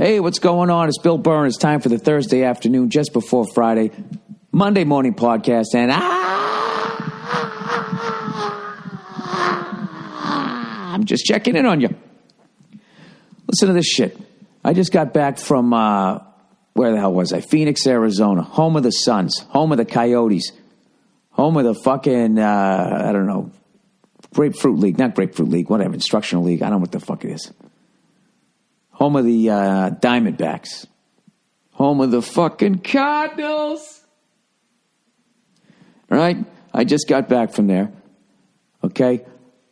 Hey, what's going on? It's Bill Burr. It's time for the Thursday afternoon, just before Friday, Monday morning podcast. And I'm just checking in on you. Listen to this shit. I just got back from, where the hell was I? Phoenix, Arizona. Home of the Suns. Home of the Coyotes. Home of the fucking, I don't know, Grapefruit League. Not Grapefruit League, whatever, Instructional League. I don't know what the fuck it is. Home of the Diamondbacks. Home of the fucking Cardinals. All right? I just got back from there. Okay?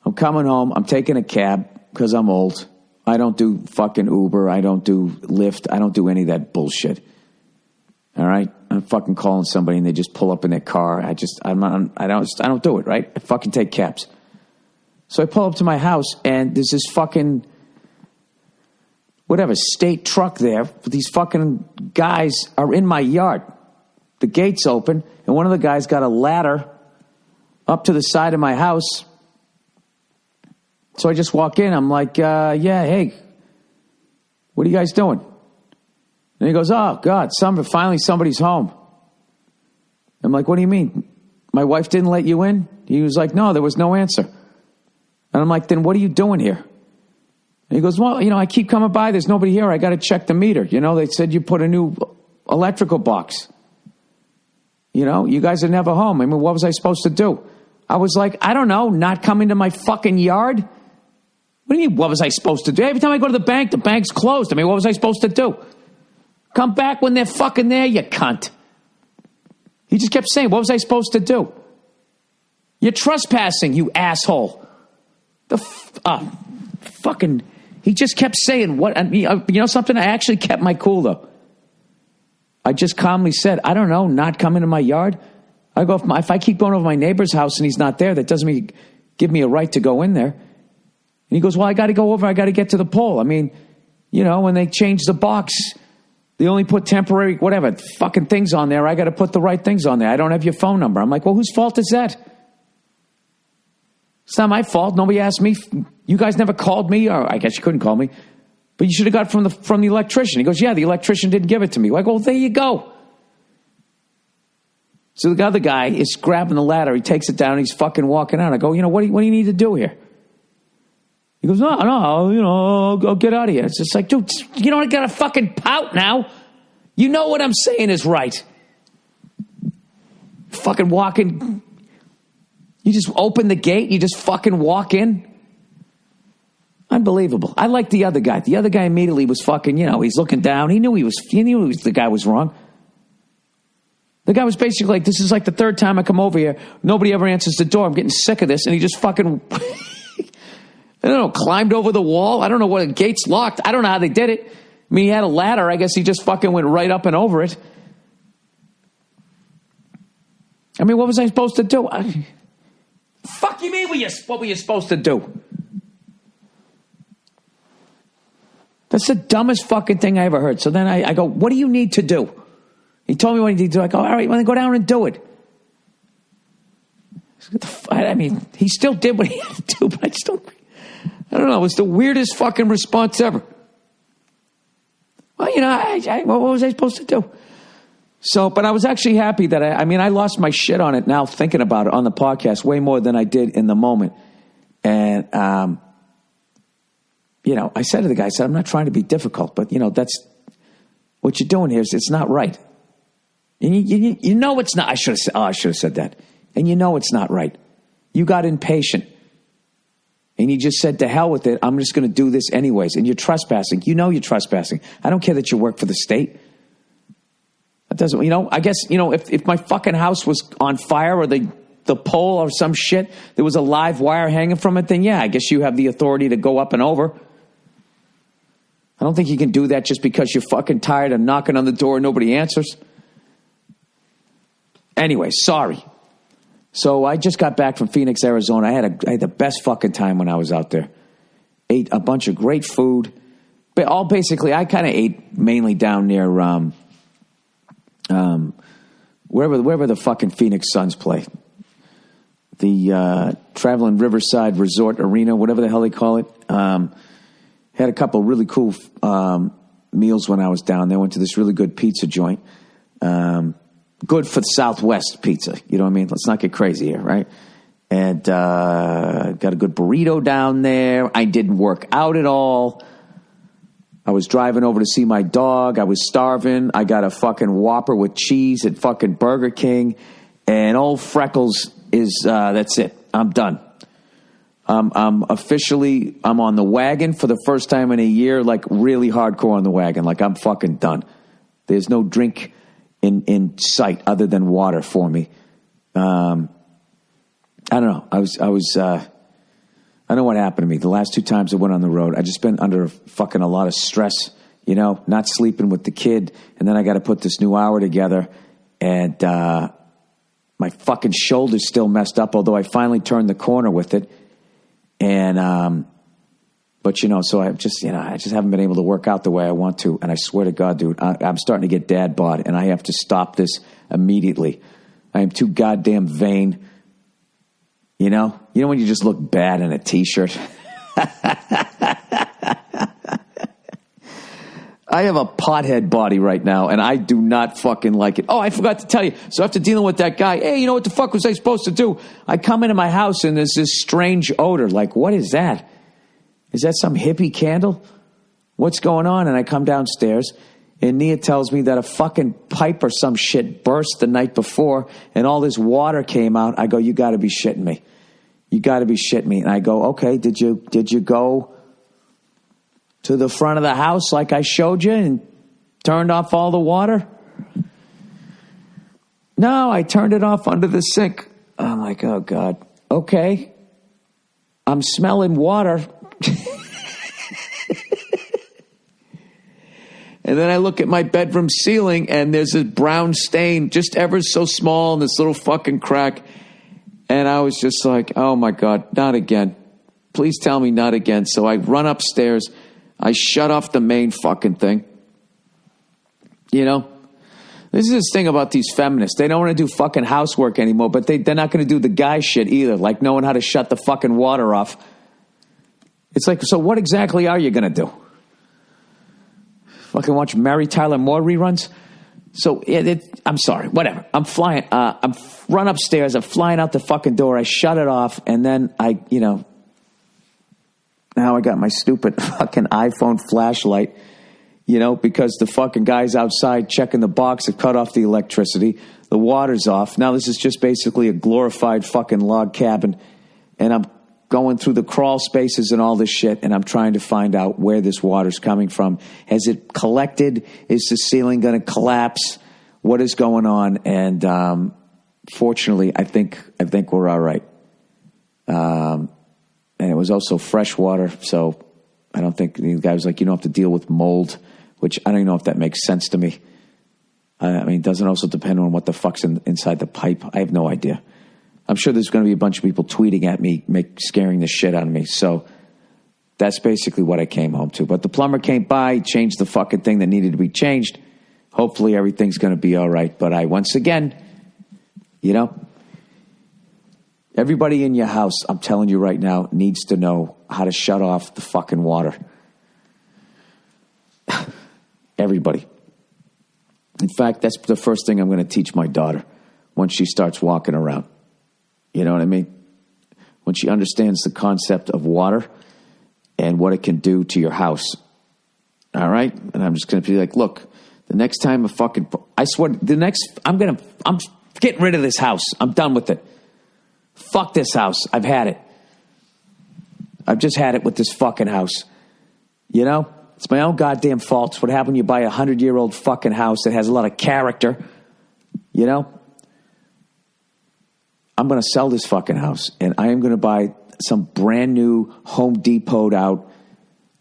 I'm coming home. I'm taking a cab because I'm old. I don't do fucking Uber. I don't do Lyft. I don't do any of that bullshit. All right? I'm fucking calling somebody and they just pull up in their car. I don't do it, right? I fucking take cabs. So I pull up to my house and there's this fucking whatever state truck there. These fucking guys are in my yard. The gate's open and one of the guys got a ladder up to the side of my house. So I just walk in. I'm like, yeah, hey, what are you guys doing? And he goes, oh, God, finally somebody's home. I'm like, what do you mean? My wife didn't let you in? He was like, no, there was no answer. And I'm like, then what are you doing here? And he goes, well, I keep coming by. There's nobody here. I got to check the meter. They said you put a new electrical box. You guys are never home. I mean, what was I supposed to do? I was like, I don't know, not come into my fucking yard? What do you mean, what was I supposed to do? Every time I go to the bank's closed. I mean, what was I supposed to do? Come back when they're fucking there, you cunt. He just kept saying, what was I supposed to do? You're trespassing, you asshole. He just kept saying, what? You know something? I actually kept my cool, though. I just calmly said, I don't know, not come into my yard. I go, if I keep going over my neighbor's house and he's not there, that doesn't give me a right to go in there. And he goes, well, I got to go over. I got to get to the pole. I mean, when they change the box, they only put temporary, whatever, fucking things on there. I got to put the right things on there. I don't have your phone number. I'm like, well, whose fault is that? It's not my fault. Nobody asked me. You guys never called me, or I guess you couldn't call me. But you should have got it from the electrician. He goes, yeah, the electrician didn't give it to me. I go, well, there you go. So the other guy is grabbing the ladder. He takes it down. And he's fucking walking out. I go, what do you need to do here? He goes, no, I'll get out of here. It's just like, dude, you don't got to fucking pout now. You know what I'm saying is right. Fucking walking. You just open the gate. You just fucking walk in. Unbelievable. I like the other guy. The other guy immediately was fucking, he's looking down. He knew the guy was wrong. The guy was basically like, this is like the third time I come over here. Nobody ever answers the door. I'm getting sick of this. And he just fucking, I don't know, climbed over the wall. I don't know what, the gate's locked. I don't know how they did it. I mean, he had a ladder. I guess he just fucking went right up and over it. I mean, what was I supposed to do? Fuck you mean, what were you supposed to do? That's the dumbest fucking thing I ever heard. So then I go, what do you need to do? He told me what he needed to do. I go, all right, well, then go down and do it. I mean, he still did what he had to do, but I don't know. It was the weirdest fucking response ever. Well, what was I supposed to do? So, but I was actually happy that I lost my shit on it now thinking about it on the podcast way more than I did in the moment. And, I said to the guy, I'm not trying to be difficult, but, that's what you're doing here. It's not right. And you know it's not. I should have said that. And it's not right. You got impatient. And you just said, to hell with it. I'm just going to do this anyways. And you're trespassing. You're trespassing. I don't care that you work for the state. That doesn't, I guess, if my fucking house was on fire or the pole or some shit, there was a live wire hanging from it, then yeah, I guess you have the authority to go up and over. I don't think you can do that just because you're fucking tired of knocking on the door and nobody answers. Anyway, sorry. So I just got back from Phoenix, Arizona. I had the best fucking time when I was out there. Ate a bunch of great food. But I kind of ate mainly down near wherever the fucking Phoenix Suns play. The Traveling Riverside Resort Arena, whatever the hell they call it. Had a couple really cool meals when I was down there. Went to this really good pizza joint. Good for the Southwest pizza. You know what I mean? Let's not get crazy here, right? And got a good burrito down there. I didn't work out at all. I was driving over to see my dog. I was starving. I got a fucking Whopper with cheese at fucking Burger King. And old Freckles is, that's it. I'm done. I'm on the wagon for the first time in a year, like really hardcore on the wagon. Like I'm fucking done. There's no drink in sight other than water for me. I don't know. I don't know what happened to me. The last 2 times I went on the road, I just been under fucking a lot of stress, you know, not sleeping with the kid. And then I got to put this new hour together. And my fucking shoulder's still messed up, although I finally turned the corner with it. And, but, you know, so I just haven't been able to work out the way I want to. And I swear to God, dude, I'm starting to get dad bod, and I have to stop this immediately. I am too goddamn vain. You know when you just look bad in a T-shirt? I have a pothead body right now, and I do not fucking like it. Oh, I forgot to tell you. So after dealing with that guy, hey, you know what the fuck was I supposed to do? I come into my house, and there's this strange odor. Like, what is that? Is that some hippie candle? What's going on? And I come downstairs, and Nia tells me that a fucking pipe or some shit burst the night before, and all this water came out. I go, you got to be shitting me. You got to be shitting me. And I go, okay, did you go to the front of the house like I showed you and turned off all the water? No, I turned it off under the sink. I'm like, oh, God. Okay. I'm smelling water. And then I look at my bedroom ceiling, and there's a brown stain just ever so small in this little fucking crack. And I was just like, oh, my God, not again. Please tell me not again. So I run upstairs. I shut off the main fucking thing. You know, this is this thing about these feminists. They don't want to do fucking housework anymore, but they're not going to do the guy shit either, like knowing how to shut the fucking water off. It's like, so what exactly are you going to do? Fucking watch Mary Tyler Moore reruns? So, I'm sorry, whatever. I'm flying, I'm run upstairs, I'm flying out the fucking door, I shut it off, and then now I got my stupid fucking iPhone flashlight, because the fucking guys outside checking the box have cut off the electricity, the water's off. Now this is just basically a glorified fucking log cabin, and I'm going through the crawl spaces and all this shit, and I'm trying to find out where this water's coming from. Has it collected? Is the ceiling going to collapse? What is going on? And fortunately, I think we're all right. And it was also fresh water, so I don't think the guy was like, you don't have to deal with mold, which I don't even know if that makes sense to me. I mean, it doesn't also depend on what the fuck's inside the pipe. I have no idea. I'm sure there's going to be a bunch of people tweeting at me, scaring the shit out of me. So that's basically what I came home to. But the plumber came by, changed the fucking thing that needed to be changed. Hopefully everything's going to be all right. But once again, everybody in your house, I'm telling you right now, needs to know how to shut off the fucking water. Everybody. In fact, that's the first thing I'm going to teach my daughter once she starts walking around. You know what I mean? When she understands the concept of water and what it can do to your house. All right? And I'm just going to be like, look, the next time I swear, I'm getting rid of this house. I'm done with it. Fuck this house. I've had it. I've just had it with this fucking house. It's my own goddamn fault. It's what happened when you buy a 100-year-old fucking house that has a lot of character. I'm going to sell this fucking house, and I am going to buy some brand new Home Depot'd out,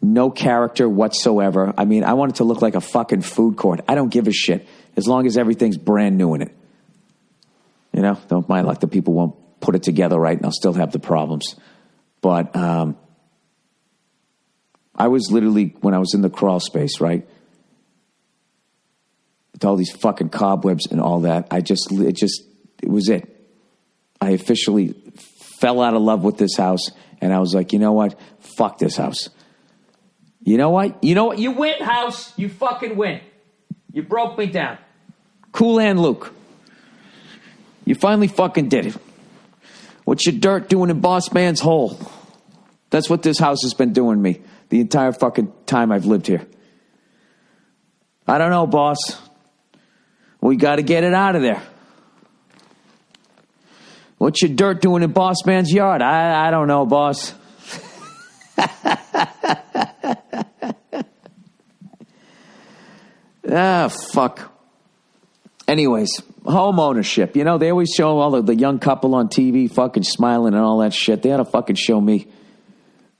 no character whatsoever. I mean, I want it to look like a fucking food court. I don't give a shit as long as everything's brand new in it. Don't mind like the people won't put it together right, and I'll still have the problems. But I was literally, when I was in the crawl space, right, with all these fucking cobwebs and all that, it was it. I officially fell out of love with this house, and I was like, you know what? Fuck this house. You know what? You know what? You win, House. You fucking win. You broke me down. Cool Hand Luke. You finally fucking did it. What's your dirt doing in Boss Man's hole? That's what this house has been doing me the entire fucking time I've lived here. I don't know, boss. We got to get it out of there. What's your dirt doing in Boss Man's yard? I don't know, boss. Fuck. Anyways, home ownership. You know, they always show all the young couple on TV fucking smiling and all that shit. They ought to fucking show me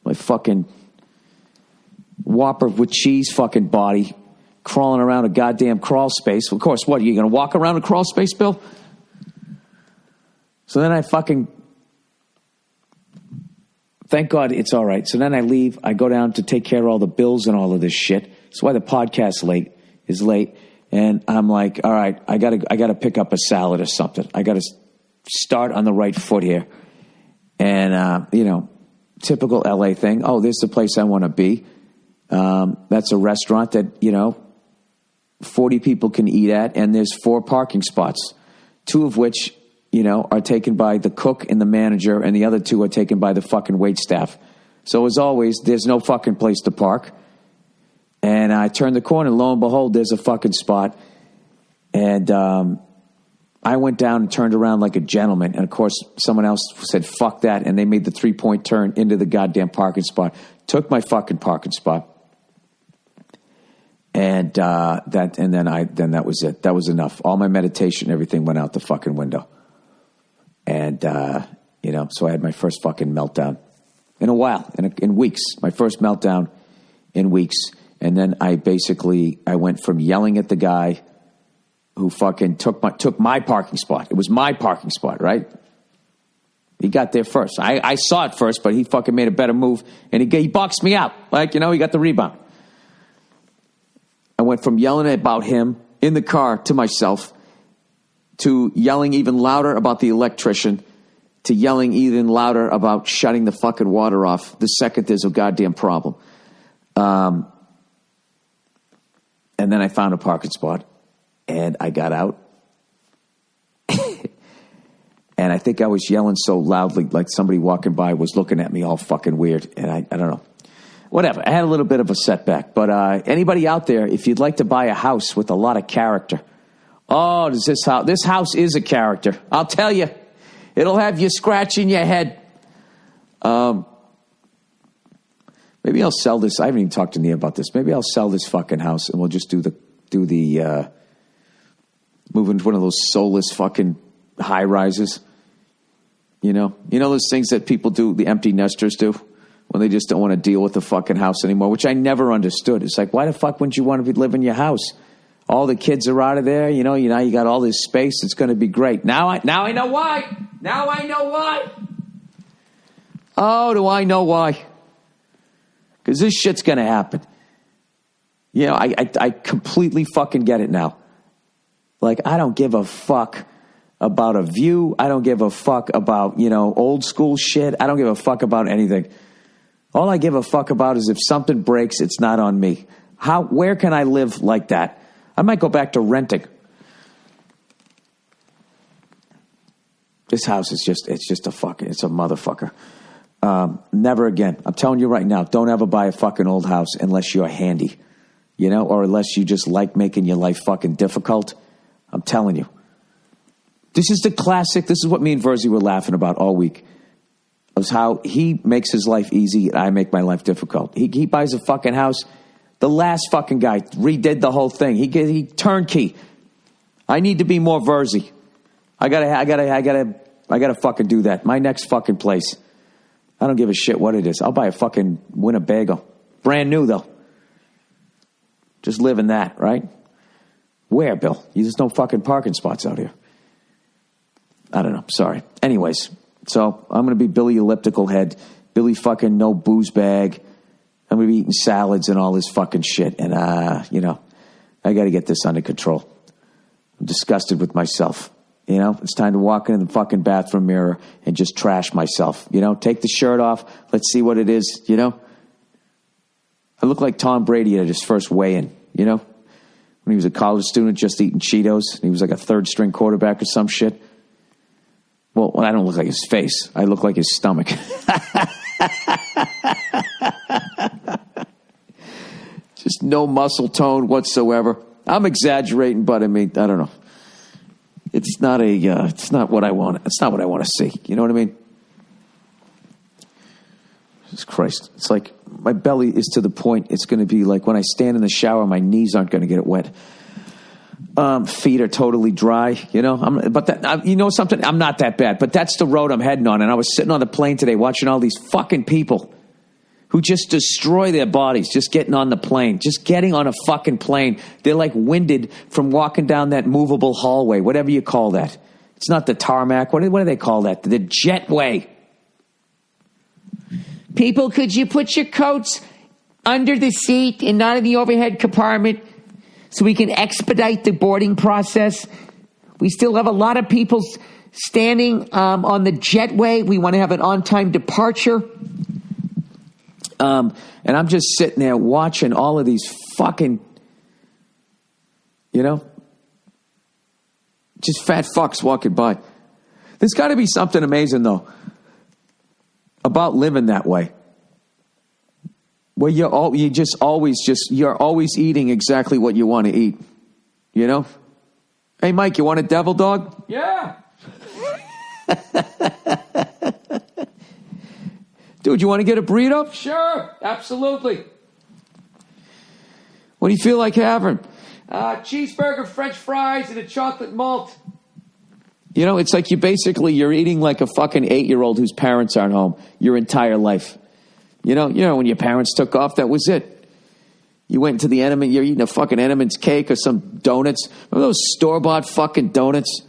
my fucking Whopper with cheese fucking body crawling around a goddamn crawl space. Of course, what, are you going to walk around a crawl space, Bill? So then I fucking... Thank God it's all right. So then I leave. I go down to take care of all the bills and all of this shit. That's why the podcast is late. And I'm like, all right, I gotta pick up a salad or something. I gotta start on the right foot here. And you know, typical LA thing. Oh, this is the place I want to be. That's a restaurant that, you know, 40 people can eat at, and there's 4 parking spots, 2 of which, you know, are taken by the cook and the manager, and the other 2 are taken by the fucking waitstaff. So as always, there's no fucking place to park. And I turned the corner, and lo and behold, there's a fucking spot. And I went down and turned around like a gentleman. And, of course, someone else said, fuck that. And they made the 3-point turn into the goddamn parking spot. Took my fucking parking spot. And then that was it. That was enough. All my meditation, everything went out the fucking window. And, you know, so I had my first fucking meltdown in a while, in weeks. My first meltdown in weeks. And then I went from yelling at the guy who fucking took my parking spot. It was my parking spot, right? He got there first. I saw it first, but he fucking made a better move, and he boxed me out. Like, you know, he got the rebound. I went from yelling about him in the car to myself to yelling even louder about the electrician to yelling even louder about shutting the fucking water off the second there's a goddamn problem. And then I found a parking spot, and I got out. And I think I was yelling so loudly, like somebody walking by was looking at me all fucking weird. And I don't know. Whatever. I had a little bit of a setback. But anybody out there, if you'd like to buy a house with a lot of character. Oh, this house is a character. I'll tell you. It'll have you scratching your head. Maybe I'll sell this. I haven't even talked to Nia about this. Maybe I'll sell this fucking house and we'll just move into one of those soulless fucking high rises. You know those things that people do, the empty nesters do, when they just don't want to deal with the fucking house anymore, which I never understood. It's like, why the fuck wouldn't you want to live in your house? All the kids are out of there. You got all this space. It's going to be great. Now I know why. Now I know why. Oh, do I know why? Because this shit's going to happen. You know, I completely fucking get it now. Like, I don't give a fuck about a view. I don't give a fuck about, old school shit. I don't give a fuck about anything. All I give a fuck about is if something breaks, it's not on me. Where can I live like that? I might go back to renting. This house is it's a motherfucker. Never again. I'm telling you right now, don't ever buy a fucking old house unless you're handy, or unless you just like making your life fucking difficult. I'm telling you. This is the classic. This is what me and Verzi were laughing about all week. Was how he makes his life easy and I make my life difficult. He buys a fucking house. The last fucking guy redid the whole thing. He turnkey. I need to be more Verzi. I gotta fucking do that. My next fucking place. I don't give a shit what it is. I'll buy a fucking Winnebago. Brand new, though. Just live in that, right? Where, Bill? There's no fucking parking spots out here. I don't know. Sorry. Anyways, so I'm going to be Billy Elliptical Head. Billy fucking no booze bag. I'm going to be eating salads and all this fucking shit. And, I got to get this under control. I'm disgusted with myself. It's time to walk into the fucking bathroom mirror and just trash myself. Take the shirt off. Let's see what it is, I look like Tom Brady at his first weigh-in, you know? When he was a college student just eating Cheetos. He was like a third-string quarterback or some shit. Well, I don't look like his face. I look like his stomach. Just no muscle tone whatsoever. I'm exaggerating, but I mean, I don't know. It's not what I want. It's not what I want to see. You know what I mean? Jesus Christ. It's like my belly is to the point it's going to be like when I stand in the shower, my knees aren't going to get wet. Feet are totally dry, you know. You know something? I'm not that bad, but that's the road I'm heading on. And I was sitting on the plane today watching all these fucking people who just destroy their bodies just getting on the plane, just getting on a fucking plane. They're like winded from walking down that movable hallway, whatever you call that. It's not the tarmac. What do they call that? The jetway. People, could you put your coats under the seat and not in the overhead compartment so we can expedite the boarding process? We still have a lot of people standing on the jetway. We want to have an on-time departure. And I'm just sitting there watching all of these fucking, you know, just fat fucks walking by. There's got to be something amazing, though, about living that way. Where you're always eating exactly what you want to eat. You know? Hey, Mike, you want a devil dog? Yeah. Dude, you want to get a burrito? Sure, absolutely. What do you feel like having? Cheeseburger, French fries, and a chocolate malt. You know, it's like you're eating like a fucking 8-year-old whose parents aren't home your entire life. You know, when your parents took off, that was it. You went to the Enemans, you're eating a fucking Enemans cake or some donuts. Remember those store-bought fucking donuts?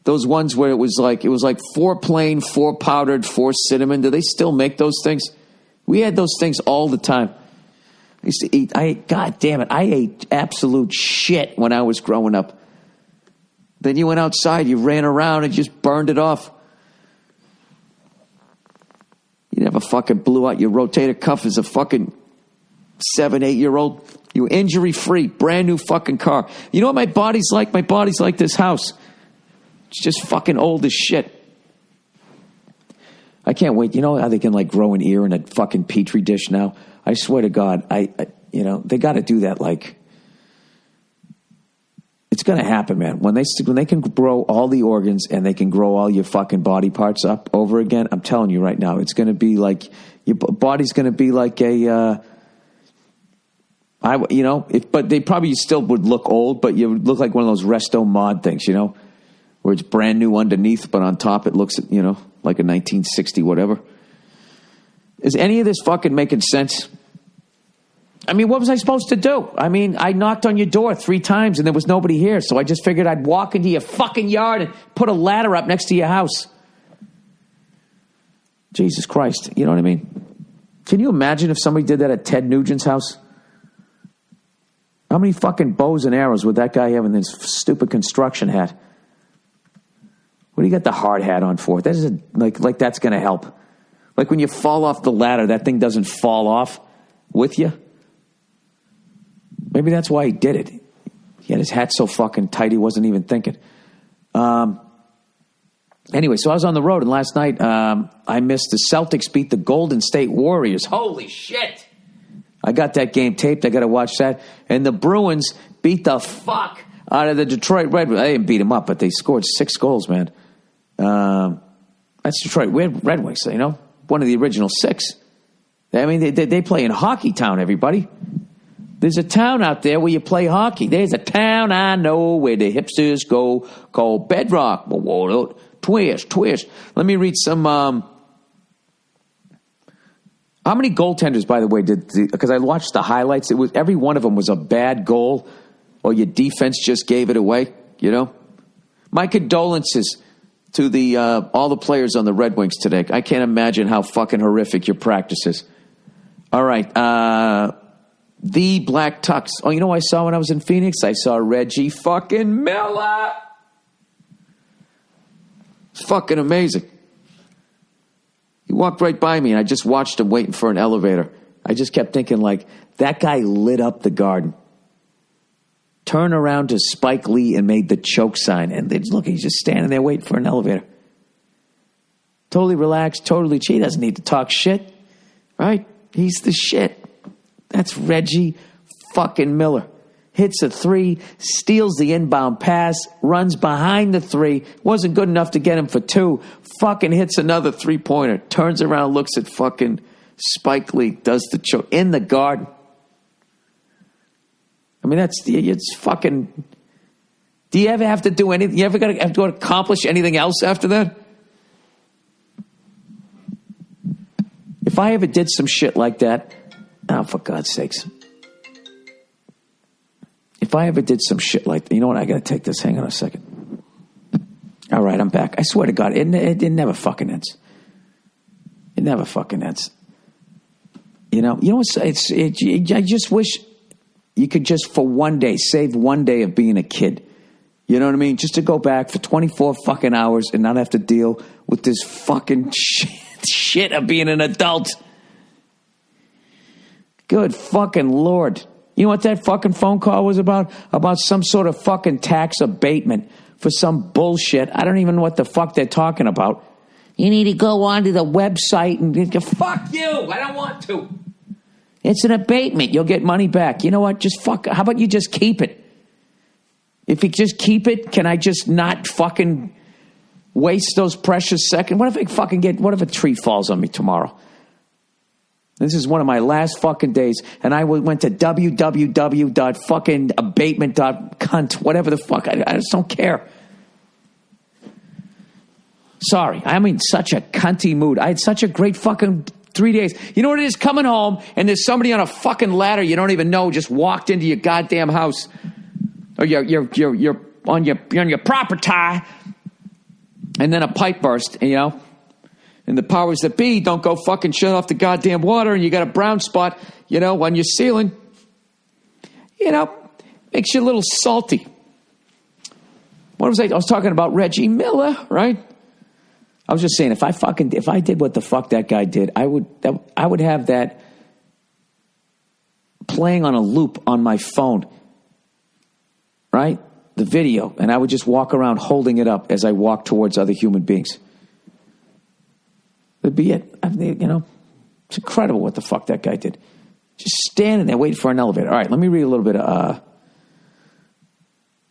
Those ones where it was like 4 plain, 4 powdered, 4 cinnamon. Do they still make those things? We had those things all the time. I used to eat, God damn it, I ate absolute shit when I was growing up. Then you went outside, you ran around and just burned it off. You never fucking blew out your rotator cuff as a fucking 7, 8-year-old. You were injury-free, brand new fucking car. You know what my body's like? My body's like this house. It's just fucking old as shit. I can't wait. You know how they can like grow an ear in a fucking petri dish now? I swear to God, they got to do that. Like, it's going to happen, man. When they can grow all the organs and they can grow all your fucking body parts up over again, I'm telling you right now, it's going to be like your body's going to be like but they probably still would look old, but you would look like one of those resto mod things, you know, where it's brand new underneath, but on top it looks, you know, like a 1960 whatever. Is any of this fucking making sense? I mean, what was I supposed to do? I mean, I knocked on your door 3 times and there was nobody here, so I just figured I'd walk into your fucking yard and put a ladder up next to your house. Jesus Christ, you know what I mean? Can you imagine if somebody did that at Ted Nugent's house? How many fucking bows and arrows would that guy have in this stupid construction hat? What do you got the hard hat on for? That is like that's going to help. Like when you fall off the ladder, that thing doesn't fall off with you. Maybe that's why he did it. He had his hat so fucking tight he wasn't even thinking. Anyway, so I was on the road, and last night I missed the Celtics beat the Golden State Warriors. Holy shit. I got that game taped. I got to watch that. And the Bruins beat the fuck out of the Detroit Red Wings. They didn't beat them up, but they scored 6 goals, man. That's Detroit Red Wings, you know, one of the original 6. I mean, they play in Hockey Town, everybody. There's a town out there where you play hockey. There's a town I know where the hipsters go called Bedrock. Twist. Let me read some. How many goaltenders, by the way, because I watched the highlights. It was every one of them was a bad goal, or your defense just gave it away. You know, my condolences to all the players on the Red Wings today. I can't imagine how fucking horrific your practice is. All right. The Black Tux. Oh, you know what I saw when I was in Phoenix? I saw Reggie fucking Miller. It's fucking amazing. He walked right by me, and I just watched him waiting for an elevator. I just kept thinking, like, that guy lit up the Garden. Turn around to Spike Lee and made the choke sign. And look, he's just standing there waiting for an elevator. Totally relaxed, totally chill. He doesn't need to talk shit, right? He's the shit. That's Reggie fucking Miller. Hits a 3, steals the inbound pass, runs behind the 3. Wasn't good enough to get him for 2. Fucking hits another 3-pointer. Turns around, looks at fucking Spike Lee, does the choke in the Garden. I mean, it's fucking. Do you ever have to do anything? You ever have to accomplish anything else after that? If I ever did some shit like that, oh, for God's sakes. If I ever did some shit like that, you know what? I got to take this. Hang on a second. All right, I'm back. I swear to God, it never fucking ends. It never fucking ends. You know, I just wish you could just for one day save one day of being a kid. You know what I mean? Just to go back for 24 fucking hours and not have to deal with this fucking shit of being an adult. Good fucking Lord. You know what that fucking phone call was about? About some sort of fucking tax abatement for some bullshit. I don't even know what the fuck they're talking about. You need to go onto the website and fuck you. I don't want to. It's an abatement. You'll get money back. You know what? Just fuck. How about you just keep it? If you just keep it, can I just not fucking waste those precious seconds? What if a tree falls on me tomorrow? This is one of my last fucking days, and I went to www.fucking-abatement.cunt, whatever the fuck. I just don't care. Sorry, I'm in such a cunty mood. I had such a great fucking 3 days. You know what it is? Coming home, and there's somebody on a fucking ladder you don't even know just walked into your goddamn house, or you're on your property, and then a pipe burst, you know. And the powers that be don't go fucking shut off the goddamn water, and you got a brown spot, you know, on your ceiling. You know, makes you a little salty. What was I was talking about Reggie Miller, right? I was just saying, if I did what the fuck that guy did, I would have that playing on a loop on my phone, right? The video, and I would just walk around holding it up as I walk towards other human beings. That'd be it. You know, it's incredible what the fuck that guy did. Just standing there waiting for an elevator. All right, let me read a little bit of,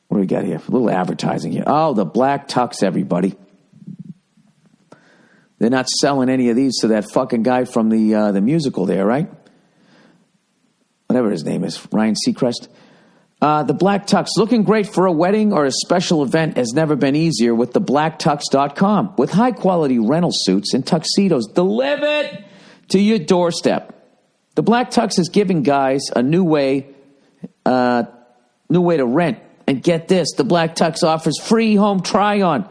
what do we got here? A little advertising here. Oh, the black tux, everybody. They're not selling any of these to that fucking guy from the musical there, right? Whatever his name is, Ryan Seacrest. The Black Tux, looking great for a wedding or a special event has never been easier with thebblacktux.com. With high-quality rental suits and tuxedos delivered to your doorstep. The Black Tux is giving guys a new way to rent. And get this, the Black Tux offers free home try-on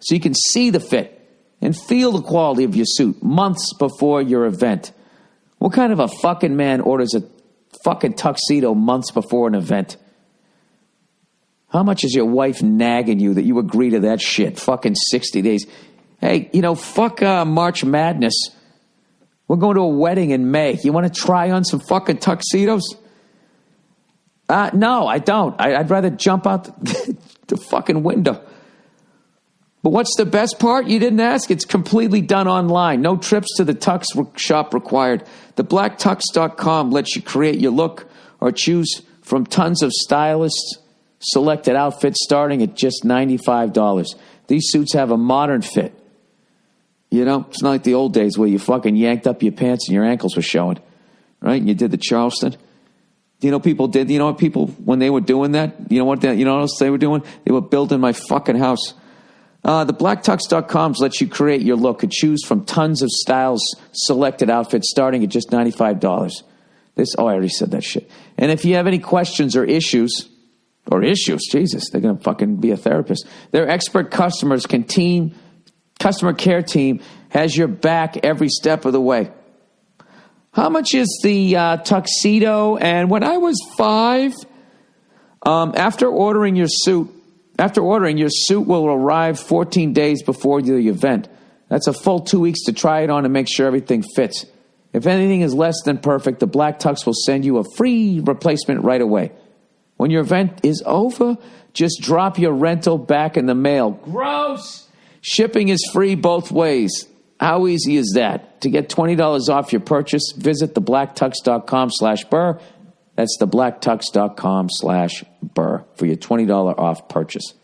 so you can see the fit and feel the quality of your suit months before your event. What kind of a fucking man orders a fucking tuxedo months before an event? How much is your wife nagging you that you agree to that shit? Fucking 60 days. Hey, you know, fuck March Madness. We're going to a wedding in May. You want to try on some fucking tuxedos? No, I don't. I'd rather jump out the fucking window. But what's the best part? You didn't ask. It's completely done online. No trips to the tux shop required. TheBlackTux.com lets you create your look or choose from tons of stylists' selected outfits starting at just $95. These suits have a modern fit. You know, it's not like the old days where you fucking yanked up your pants and your ankles were showing, right? And you did the Charleston. You know, what people, when they were doing that, you know what else they were doing? They were building my fucking house. TheBlackTux.com lets you create your look and choose from tons of styles, selected outfits starting at just $95. I already said that shit. And if you have any questions or issues, Jesus, they're going to fucking be a therapist. Their expert customer care team has your back every step of the way. How much is the tuxedo? And when I was 5, after ordering your suit will arrive 14 days before the event. That's a full 2 weeks to try it on and make sure everything fits. If anything is less than perfect, the Black Tux will send you a free replacement right away. When your event is over, just drop your rental back in the mail. Gross! Shipping is free both ways. How easy is that? To get $20 off your purchase, visit theblacktux.com/Burr. That's theblacktux.com/Burr for your $20 off purchase.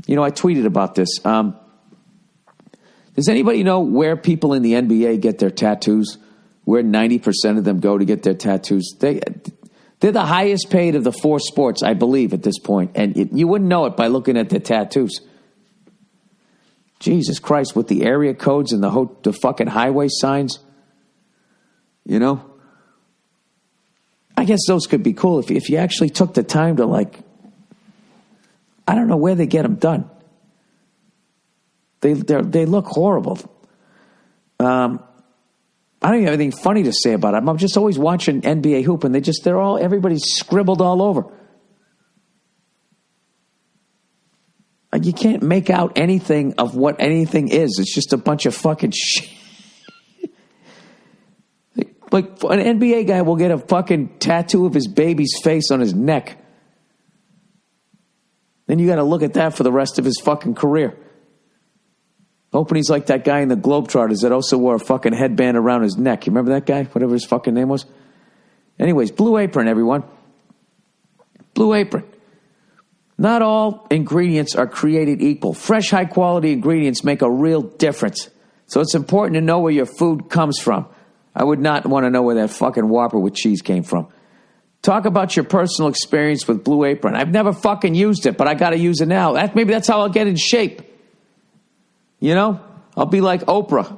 You know, I tweeted about this. Does anybody know where people in the NBA get their tattoos? Where 90% of them go to get their tattoos? They're the highest paid of the four sports, I believe, at this point. And you wouldn't know it by looking at their tattoos. Jesus Christ, with the area codes and the fucking highway signs. You know? I guess those could be cool if you actually took the time to, like, I don't know where they get them done. They look horrible. I don't even have anything funny to say about them. I'm just always watching NBA hoop, and everybody's scribbled all over. Like, you can't make out anything of what anything is. It's just a bunch of fucking shit. Like, an NBA guy will get a fucking tattoo of his baby's face on his neck. Then you got to look at that for the rest of his fucking career. Hoping he's like that guy in the Globetrotters that also wore a fucking headband around his neck. You remember that guy? Whatever his fucking name was. Anyways, Blue Apron, everyone. Blue Apron. Not all ingredients are created equal. Fresh, high-quality ingredients make a real difference. So it's important to know where your food comes from. I would not want to know where that fucking Whopper with cheese came from. Talk about your personal experience with Blue Apron. I've never fucking used it, but I got to use it now. Maybe that's how I'll get in shape. You know? I'll be like Oprah.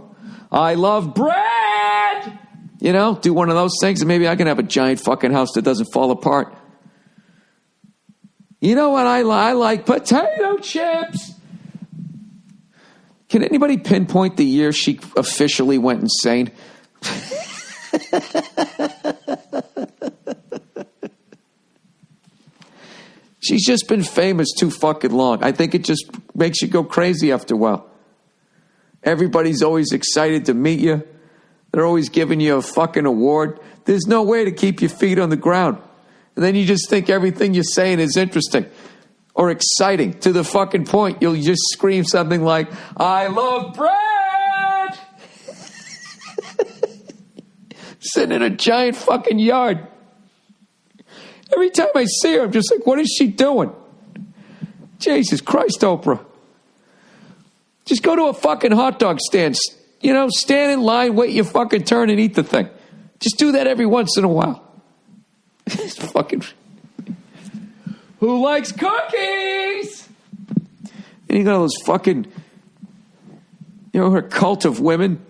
I love bread! You know? Do one of those things, and maybe I can have a giant fucking house that doesn't fall apart. You know what I like? Potato chips! Can anybody pinpoint the year she officially went insane? She's just been famous too fucking long. I think it just makes you go crazy after a while. Everybody's always excited to meet you. They're always giving you a fucking award. There's no way to keep your feet on the ground. And then you just think everything you're saying is interesting or exciting to the fucking point. You'll just scream something like, I love bread! Sitting in a giant fucking yard. Every time I see her, I'm just like, what is she doing? Jesus Christ, Oprah. Just go to a fucking hot dog stand. You know, stand in line, wait your fucking turn, and eat the thing. Just do that every once in a while. It's fucking... Who likes cookies? And you got all those fucking... You know, her cult of women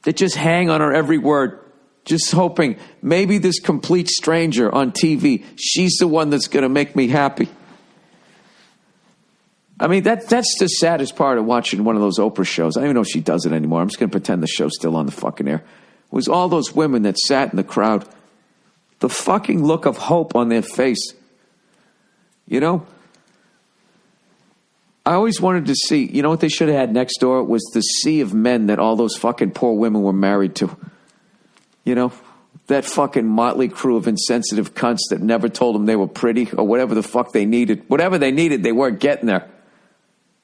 that just hang on her every word. Just hoping maybe this complete stranger on TV, she's the one that's going to make me happy. I mean, that's the saddest part of watching one of those Oprah shows. I don't even know if she does it anymore. I'm just going to pretend the show's still on the fucking air. It was all those women that sat in the crowd. The fucking look of hope on their face. You know? I always wanted to see, you know what they should have had next door? Was the sea of men that all those fucking poor women were married to. You know? That fucking motley crew of insensitive cunts that never told them they were pretty or whatever the fuck they needed. Whatever they needed, they weren't getting there.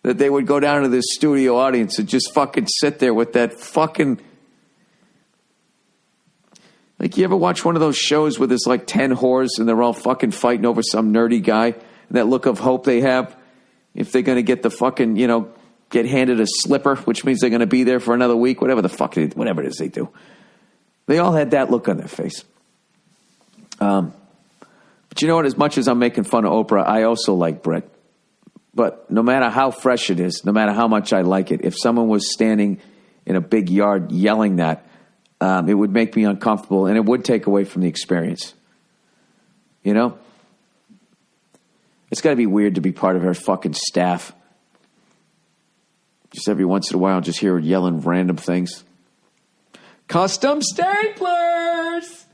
That they would go down to this studio audience and just fucking sit there with that fucking... Like, you ever watch one of those shows where there's like 10 whores and they're all fucking fighting over some nerdy guy? And that look of hope they have if they're going to get the fucking, you know, get handed a slipper, which means they're going to be there for another week, whatever it is they do. They all had that look on their face. But you know what? As much as I'm making fun of Oprah, I also like bread. But no matter how fresh it is, no matter how much I like it, if someone was standing in a big yard yelling that, it would make me uncomfortable and it would take away from the experience. You know? It's got to be weird to be part of her fucking staff. Just every once in a while, just hear her yelling random things. Custom staplers!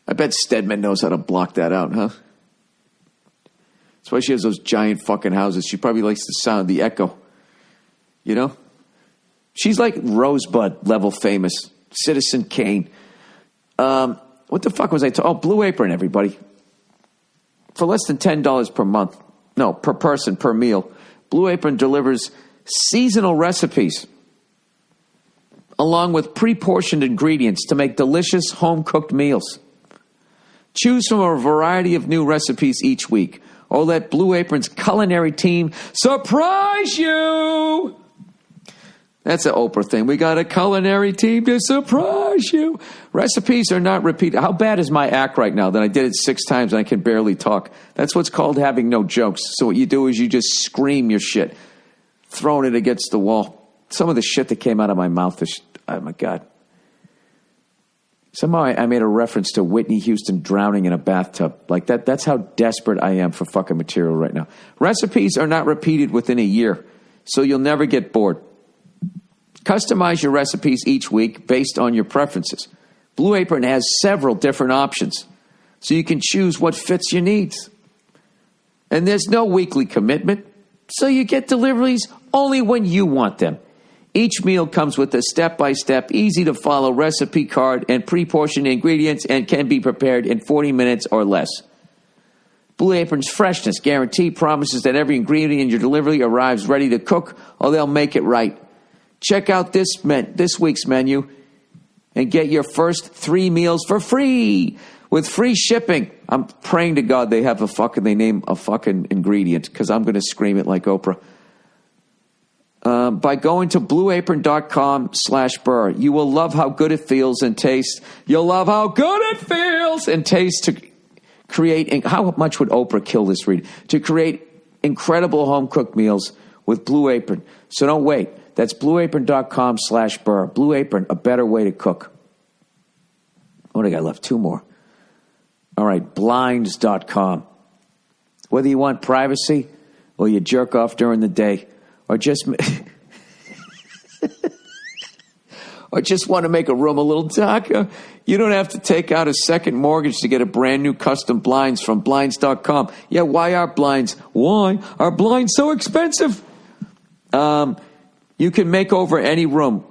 I bet Stedman knows how to block that out, huh? That's why she has those giant fucking houses. She probably likes the sound, the echo. You know? She's like Rosebud level famous. Citizen Kane. What the fuck was I talking? Oh, Blue Apron, everybody. For less than $10 per month. No, per person, per meal. Blue Apron delivers seasonal recipes along with pre-portioned ingredients to make delicious home-cooked meals. Choose from a variety of new recipes each week, or let Blue Apron's culinary team surprise you. That's an Oprah thing. We got a culinary team to surprise you. Recipes are not repeated. How bad is my act right now that I did it 6 times and I can barely talk? That's what's called having no jokes. So what you do is you just scream your shit, throwing it against the wall. Some of the shit that came out of my mouth is, oh my God. Somehow I made a reference to Whitney Houston drowning in a bathtub. Like that's how desperate I am for fucking material right now. Recipes are not repeated within a year, so you'll never get bored. Customize your recipes each week based on your preferences. Blue Apron has several different options, so you can choose what fits your needs. And there's no weekly commitment, so you get deliveries only when you want them. Each meal comes with a step-by-step, easy-to-follow recipe card and pre-portioned ingredients and can be prepared in 40 minutes or less. Blue Apron's freshness guarantee promises that every ingredient in your delivery arrives ready to cook, or they'll make it right. Check out this week's menu and get your first 3 meals for free with free shipping. I'm praying to God they name a fucking ingredient, because I'm going to scream it like Oprah. By going to blueapron.com/Burr. You will love how good it feels and tastes. You'll love how good it feels and tastes to create. How much would Oprah kill this read? To create incredible home-cooked meals with Blue Apron. So don't wait. That's blueapron.com/Burr. Blue Apron, a better way to cook. What do I got left? 2 more. All right, blinds.com. Whether you want privacy or you jerk off during the day, or just want to make a room a little darker, you don't have to take out a second mortgage to get a brand new custom blinds from blinds.com. Yeah, why are blinds? Why are blinds so expensive? You can make over any room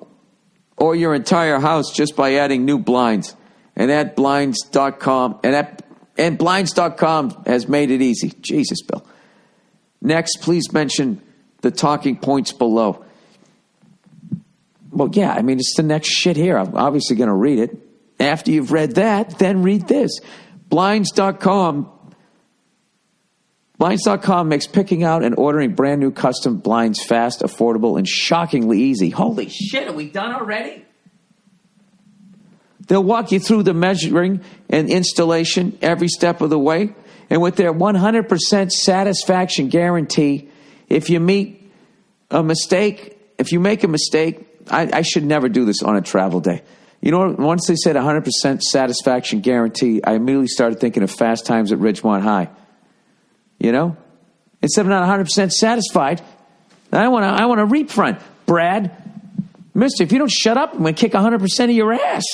or your entire house just by adding new blinds. And at blinds.com, and blinds.com has made it easy. Jesus, Bill. Next, please mention the talking points below. Well, yeah, I mean, it's the next shit here. I'm obviously going to read it. After you've read that, then read this. Blinds.com makes picking out and ordering brand new custom blinds fast, affordable, and shockingly easy. Holy shit, are we done already? They'll walk you through the measuring and installation every step of the way. And with their 100% satisfaction guarantee, if you make a mistake, I should never do this on a travel day. You know, once they said 100% satisfaction guarantee, I immediately started thinking of Fast Times at Ridgemont High. You know? Instead of not 100% satisfied, I want a refund. Brad, mister, if you don't shut up, I'm going to kick 100% of your ass.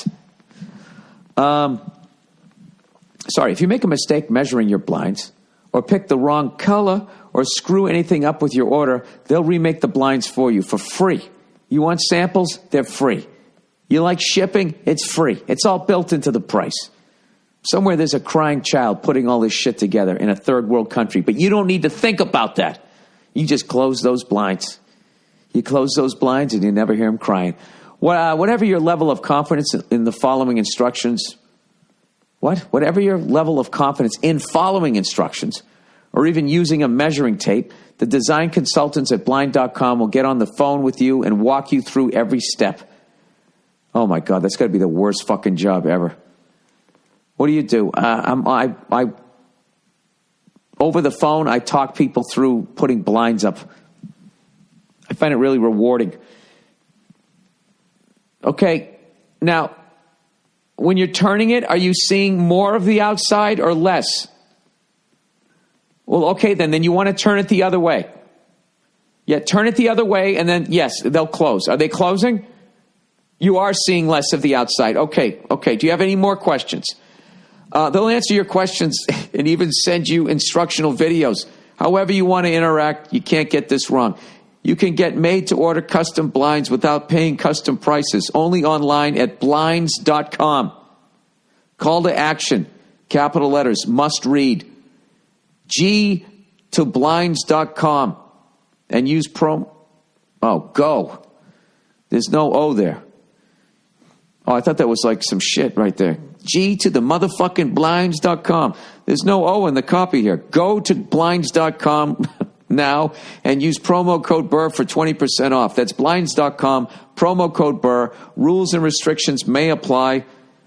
If you make a mistake measuring your blinds, or pick the wrong color, or screw anything up with your order, they'll remake the blinds for you for free. You want samples? They're free. You like shipping? It's free. It's all built into the price. Somewhere there's a crying child putting all this shit together in a third world country, but you don't need to think about that. You just close those blinds. You close those blinds and you never hear them crying. Whatever your level of confidence in the following instructions, whatever your level of confidence in following instructions, or even using a measuring tape, the design consultants at blind.com will get on the phone with you and walk you through every step. Oh my God, that's got to be the worst fucking job ever. What do you do? Over the phone, I talk people through putting blinds up. I find it really rewarding. Okay, now, when you're turning it, are you seeing more of the outside or less? Well, okay, then you want to turn it the other way. Yeah, turn it the other way, and then, yes, they'll close. Are they closing? You are seeing less of the outside. Okay. Do you have any more questions? They'll answer your questions and even send you instructional videos. However you want to interact, you can't get this wrong. You can get made-to-order custom blinds without paying custom prices, only online at blinds.com. Call to action, capital letters, must read. G to blinds.com and use go. There's no O there. Oh, I thought that was like some shit right there. G to the motherfucking blinds.com. There's no O in the copy here. Go to blinds.com now and use promo code Burr for 20% off. That's blinds.com, promo code Burr. Rules and restrictions may apply.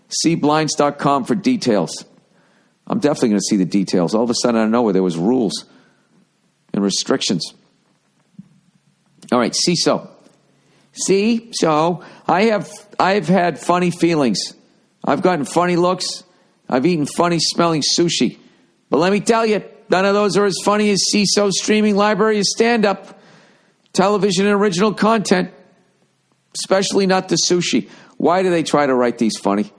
See blinds.com for details. I'm definitely going to see the details. All of a sudden, I know where there was rules and restrictions. All right, CISO. So I've had funny feelings. I've gotten funny looks. I've eaten funny smelling sushi. But let me tell you, none of those are as funny as CISO's streaming library of stand-up, television, and original content, especially not the sushi. Why do they try to write these funny?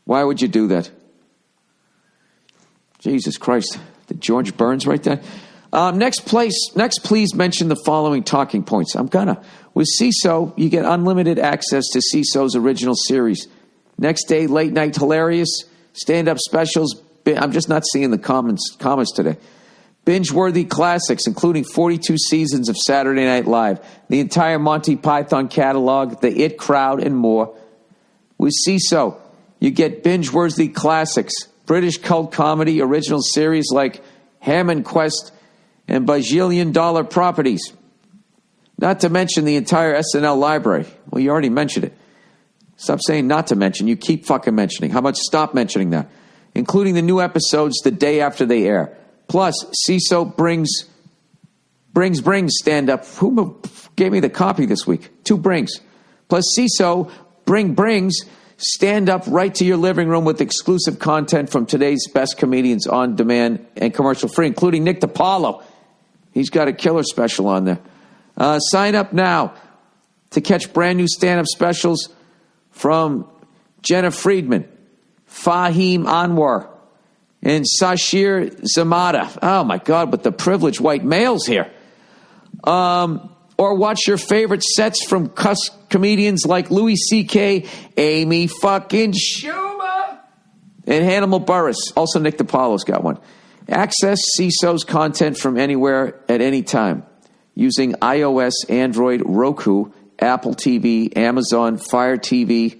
Why would you do that? Jesus Christ. Did George Burns write that? Next, please mention the following talking points. I'm gonna. With CISO, you get unlimited access to CISO's original series. Next day, late night hilarious, stand-up specials. I'm just not seeing the comments today. Binge-worthy classics, including 42 seasons of Saturday Night Live, the entire Monty Python catalog, the It Crowd, and more. With CISO, you get binge-worthy classics, British cult comedy, original series like Ham and Quest, and bajillion dollar properties. Not to mention the entire SNL library. Well, you already mentioned it. Stop saying not to mention. You keep fucking mentioning. How about stop mentioning that? Including the new episodes the day after they air. Plus, CISO brings stand-up. Who gave me the copy this week? 2 brings. Plus, CISO brings stand-up right to your living room with exclusive content from today's best comedians on demand and commercial-free, including Nick DiPaolo. He's got a killer special on there. Sign up now to catch brand new stand-up specials from Jenna Friedman, Fahim Anwar, and Sashir Zamata. Oh, my God, but the privileged white males here. Or watch your favorite sets from comedians like Louis C.K., Amy fucking Schumer, and Hannibal Buress. Also, Nick DiPaolo's got one. Access CISO's content from anywhere at any time using iOS, Android, Roku, Apple TV, Amazon Fire TV.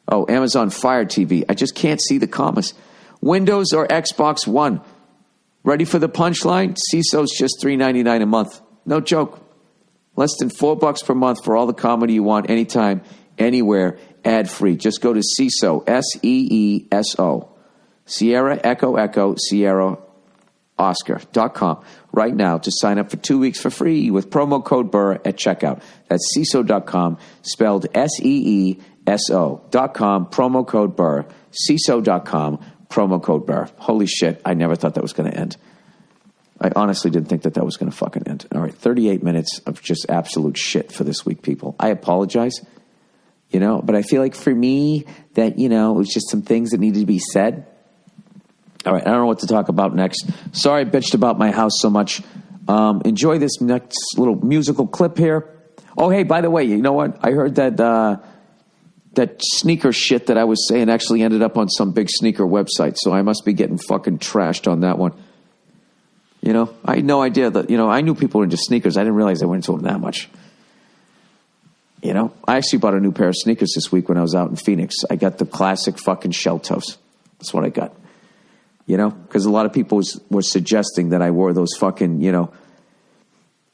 Oh, Amazon Fire TV. I just can't see the commas. Windows or Xbox One. Ready for the punchline? CISO's just $3.99 a month. No joke. Less than $4 per month for all the comedy you want, anytime, anywhere, ad-free. Just go to CISO, SEESO, Sierra Echo Echo Sierra Oscar.com right now to sign up for 2 weeks for free with promo code Burr at checkout. That's CISO.com, spelled SEESO.com, promo code Burr, CISO.com, promo code Burr. Holy shit, I never thought that was going to end. I honestly didn't think that was going to fucking end. All right, 38 minutes of just absolute shit for this week, people. I apologize, but I feel like for me that, it was just some things that needed to be said. All right, I don't know what to talk about next. Sorry I bitched about my house so much. Enjoy this next little musical clip here. Oh, hey, by the way, you know what? I heard that that sneaker shit that I was saying actually ended up on some big sneaker website, so I must be getting fucking trashed on that one. I had no idea that, I knew people were into sneakers. I didn't realize they went into them that much. I actually bought a new pair of sneakers this week when I was out in Phoenix. I got the classic fucking shell toes. That's what I got. Because a lot of people were suggesting that I wore those fucking,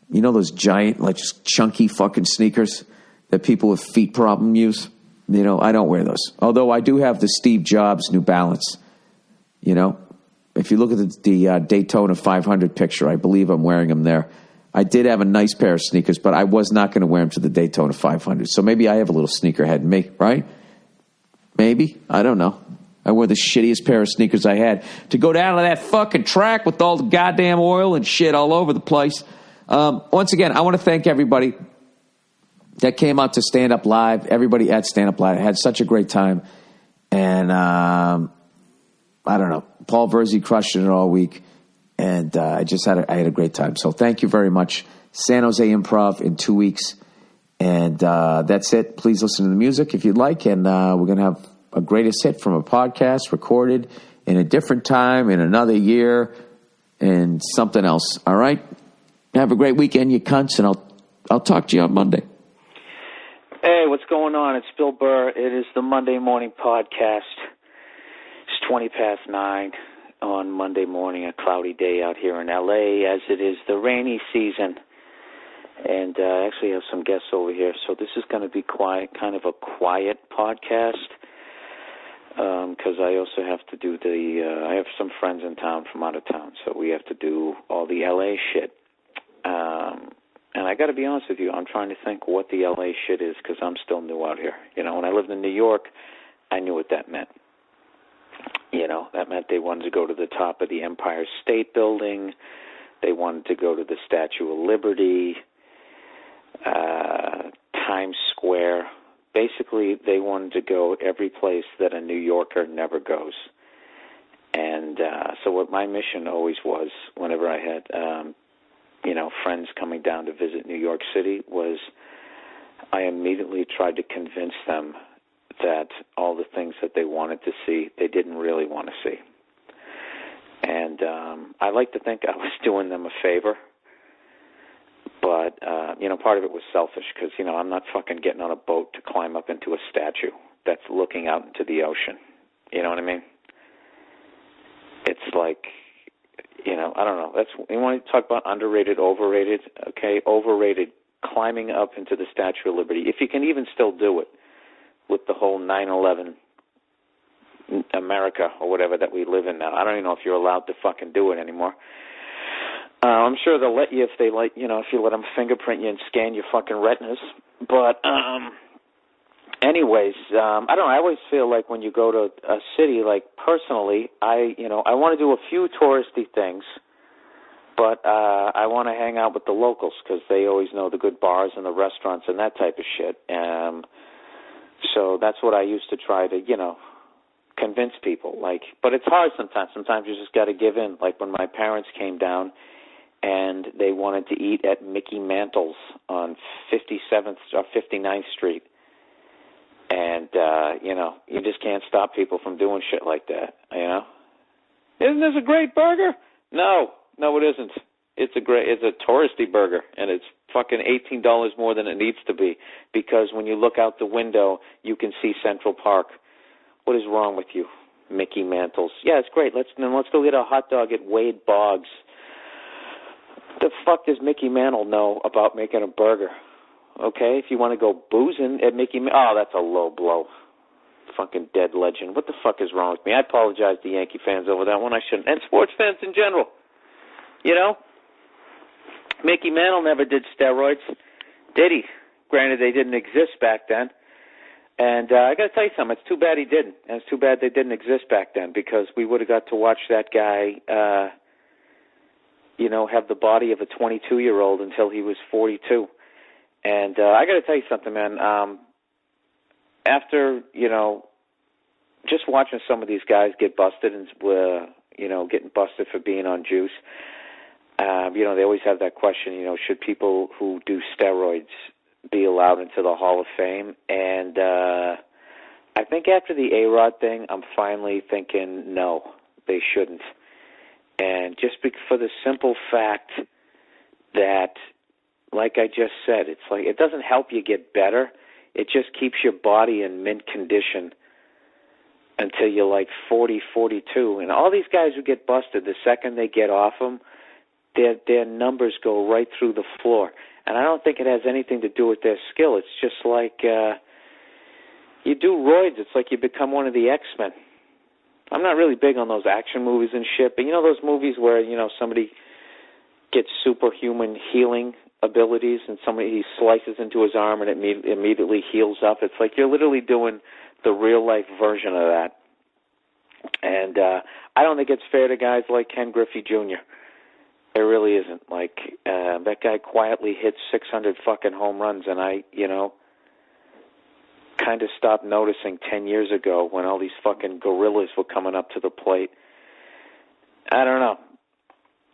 those giant, like just chunky fucking sneakers that people with feet problem use. I don't wear those. Although I do have the Steve Jobs New Balance. If you look at the Daytona 500 picture, I believe I'm wearing them there. I did have a nice pair of sneakers, but I was not going to wear them to the Daytona 500. So maybe I have a little sneakerhead in me, right? Maybe. I don't know. I wore the shittiest pair of sneakers I had to go down to that fucking track with all the goddamn oil and shit all over the place. Once again, I want to thank everybody that came out to Stand Up Live. Everybody at Stand Up Live. I had such a great time. And I don't know. Paul Verzi crushed it all week. And I had a great time. So thank you very much. San Jose Improv in 2 weeks. And that's it. Please listen to the music if you'd like. And we're going to have a greatest hit from a podcast recorded in a different time, in another year, and something else. All right? Have a great weekend, you cunts, and I'll talk to you on Monday. Hey, what's going on? It's Bill Burr. It is the Monday Morning Podcast. It's 20 past 9 on Monday morning, a cloudy day out here in L.A., as it is the rainy season. And I actually have some guests over here, so this is going to be kind of a quiet podcast, because I also have to do I have some friends in town from out of town, so we have to do all the L.A. shit. And I got to be honest with you, I'm trying to think what the L.A. shit is, because I'm still new out here. You know, when I lived in New York, I knew what that meant. You know, that meant they wanted to go to the top of the Empire State Building. They wanted to go to the Statue of Liberty, Times Square. Basically, they wanted to go every place that a New Yorker never goes. And so what my mission always was, whenever I had, friends coming down to visit New York City, was I immediately tried to convince them that all the things that they wanted to see, they didn't really want to see. And I like to think I was doing them a favor. But, part of it was selfish because, I'm not fucking getting on a boat to climb up into a statue that's looking out into the ocean. You know what I mean? It's like, I don't know. You want to talk about underrated, overrated? Okay, overrated, climbing up into the Statue of Liberty. If you can even still do it with the whole 9/11 America or whatever that we live in now. I don't even know if you're allowed to fucking do it anymore. I'm sure they'll let you if they if you let them fingerprint you and scan your fucking retinas. But anyways, I don't know. I always feel like when you go to a city, like personally, I want to do a few touristy things, but I want to hang out with the locals because they always know the good bars and the restaurants and that type of shit. So that's what I used to try to, convince people. But it's hard sometimes. Sometimes you just got to give in. Like when my parents came down and they wanted to eat at Mickey Mantle's on 57th or 59th Street. And, you just can't stop people from doing shit like that, Isn't this a great burger? No, it isn't. It's a touristy burger, and it's fucking $18 more than it needs to be because when you look out the window, you can see Central Park. What is wrong with you, Mickey Mantle's? Yeah, it's great. Let's go get a hot dog at Wade Boggs. The fuck does Mickey Mantle know about making a burger? Okay, if you want to go boozing at Mickey Mantle, that's a low blow. Fucking dead legend. What the fuck is wrong with me? I apologize to Yankee fans over that one. I shouldn't. And sports fans in general. Mickey Mantle never did steroids, did he? Granted, they didn't exist back then. And I got to tell you something. It's too bad he didn't. And it's too bad they didn't exist back then because we would have got to watch that guy, have the body of a 22-year-old until he was 42. And I got to tell you something, man. After, just watching some of these guys get busted and, getting busted for being on juice, they always have that question, should people who do steroids be allowed into the Hall of Fame? And I think after the A-Rod thing, I'm finally thinking, no, they shouldn't. And just for the simple fact that, like I just said, it's like it doesn't help you get better. It just keeps your body in mint condition until you're like 40, 42. And all these guys who get busted, the second they get off them, their numbers go right through the floor. And I don't think it has anything to do with their skill. It's just like you do roids. It's like you become one of the X-Men. I'm not really big on those action movies and shit, but those movies where, somebody gets superhuman healing abilities and he slices into his arm and it immediately heals up. It's like you're literally doing the real-life version of that. And I don't think it's fair to guys like Ken Griffey Jr. It really isn't. Like, that guy quietly hits 600 fucking home runs, and I, kind of stopped noticing 10 years ago when all these fucking gorillas were coming up to the plate. I don't know.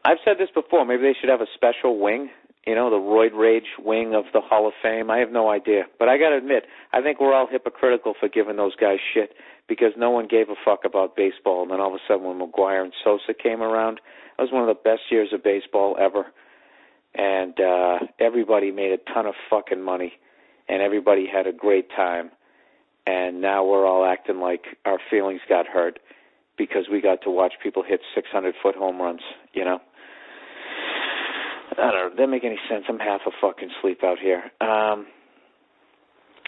I've said this before. Maybe they should have a special wing, the roid rage wing of the Hall of Fame. I have no idea. But I got to admit, I think we're all hypocritical for giving those guys shit because no one gave a fuck about baseball. And then all of a sudden when McGuire and Sosa came around, that was one of the best years of baseball ever. And everybody made a ton of fucking money. And everybody had a great time. And now we're all acting like our feelings got hurt because we got to watch people hit 600-foot home runs, I don't know. Doesn't make any sense. I'm half a fucking sleep out here.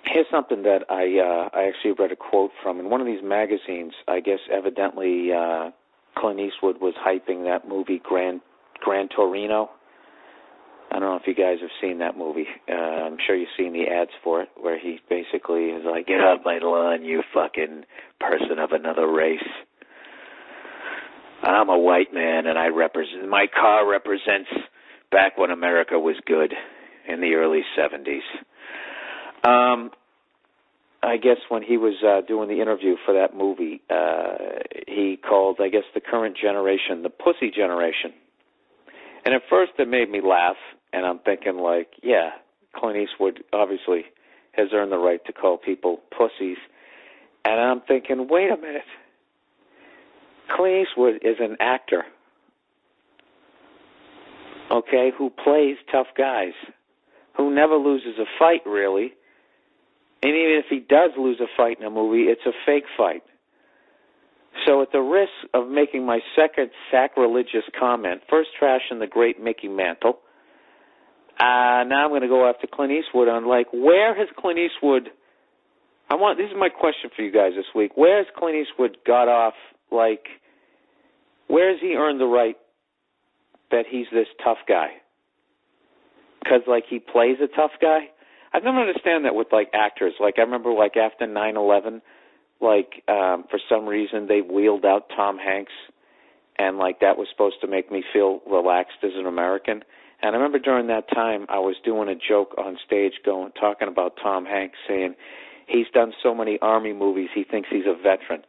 Here's something that I actually read a quote from in one of these magazines. I guess evidently Clint Eastwood was hyping that movie Gran Torino. I don't know if you guys have seen that movie. I'm sure you've seen the ads for it, where he basically is like, "Get off my lawn, you fucking person of another race. I'm a white man, and my car represents back when America was good in the early 70s. I guess when he was doing the interview for that movie, he called, I guess, the current generation the pussy generation. And at first it made me laugh, and I'm thinking, like, yeah, Clint Eastwood obviously has earned the right to call people pussies. And I'm thinking, wait a minute. Clint Eastwood is an actor, okay, who plays tough guys, who never loses a fight, really. And even if he does lose a fight in a movie, it's a fake fight. So at the risk of making my second sacrilegious comment, first trashing the great Mickey Mantle, now I'm going to go after Clint Eastwood on, like, where has Clint Eastwood, this is my question for you guys this week, where has Clint Eastwood got off, like, where has he earned the right that he's this tough guy? Because, like, he plays a tough guy? I've never understand that with, like, actors. Like, I remember, like, after 9/11, like, for some reason they wheeled out Tom Hanks, and, like, that was supposed to make me feel relaxed as an American. And I remember during that time I was doing a joke on stage talking about Tom Hanks, saying he's done so many Army movies he thinks he's a veteran.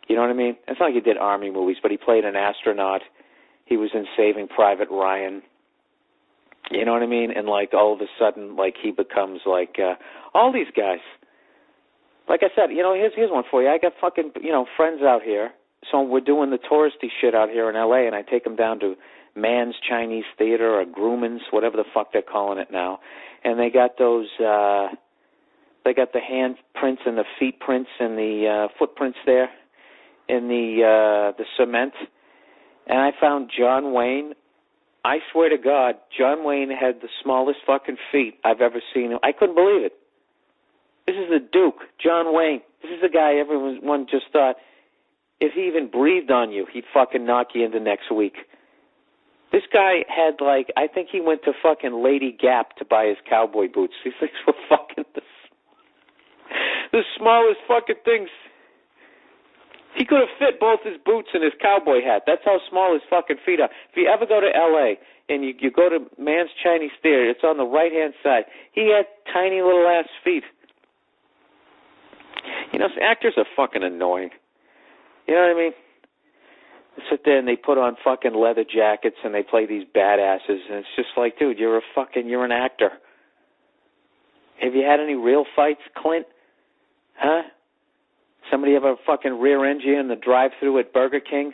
You know what I mean? It's not like he did Army movies, but he played an astronaut. He was in Saving Private Ryan. You know what I mean? And, like, all of a sudden, like, he becomes, like, all these guys. Like I said, here's one for you. I got fucking, friends out here. So we're doing the touristy shit out here in L.A., and I take them down to Mann's Chinese Theater or Grumman's, whatever the fuck they're calling it now. And they got those, they got the hand prints and the feet prints and the footprints there in the cement. And I found John Wayne. I swear to God, John Wayne had the smallest fucking feet I've ever seen. I couldn't believe it. This is the Duke, John Wayne. This is the guy everyone just thought, if he even breathed on you, he'd fucking knock you into next week. This guy had, like, I think he went to fucking Lady Gap to buy his cowboy boots. These things were fucking the smallest fucking things. He could have fit both his boots and his cowboy hat. That's how small his fucking feet are. If you ever go to L.A. and you go to Mann's Chinese Theater, it's on the right-hand side. He had tiny little ass feet. Actors are fucking annoying. You know what I mean? They sit there and they put on fucking leather jackets and they play these badasses, and it's just like, dude, you're an actor. Have you had any real fights, Clint? Huh? Somebody ever fucking rear-end you in the drive-thru at Burger King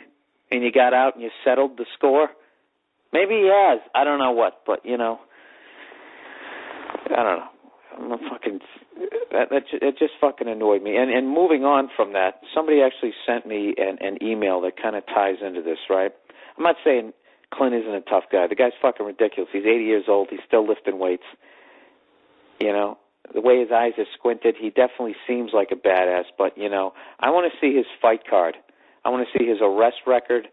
and you got out and you settled the score? Maybe he has. I don't know what, but, I don't know. It just fucking annoyed me. And moving on from that, somebody actually sent me an email that kind of ties into this, right? I'm not saying Clint isn't a tough guy. The guy's fucking ridiculous. He's 80 years old. He's still lifting weights. The way his eyes are squinted, he definitely seems like a badass. But, I want to see his fight card. I want to see his arrest record.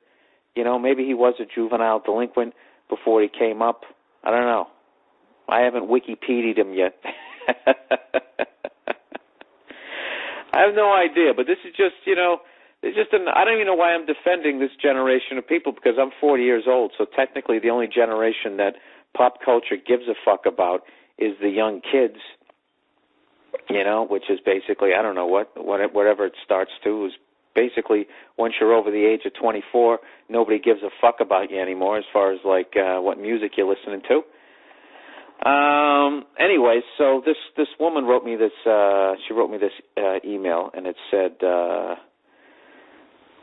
Maybe he was a juvenile delinquent before he came up. I don't know. I haven't Wikipedia'd him yet. I have no idea, but this is just, I don't even know why I'm defending this generation of people, because I'm 40 years old, so technically the only generation that pop culture gives a fuck about is the young kids, which is basically, I don't know whatever it starts to is basically, once you're over the age of 24, nobody gives a fuck about you anymore as far as, like, what music you're listening to. Anyway, so this woman wrote me this, email, and it said,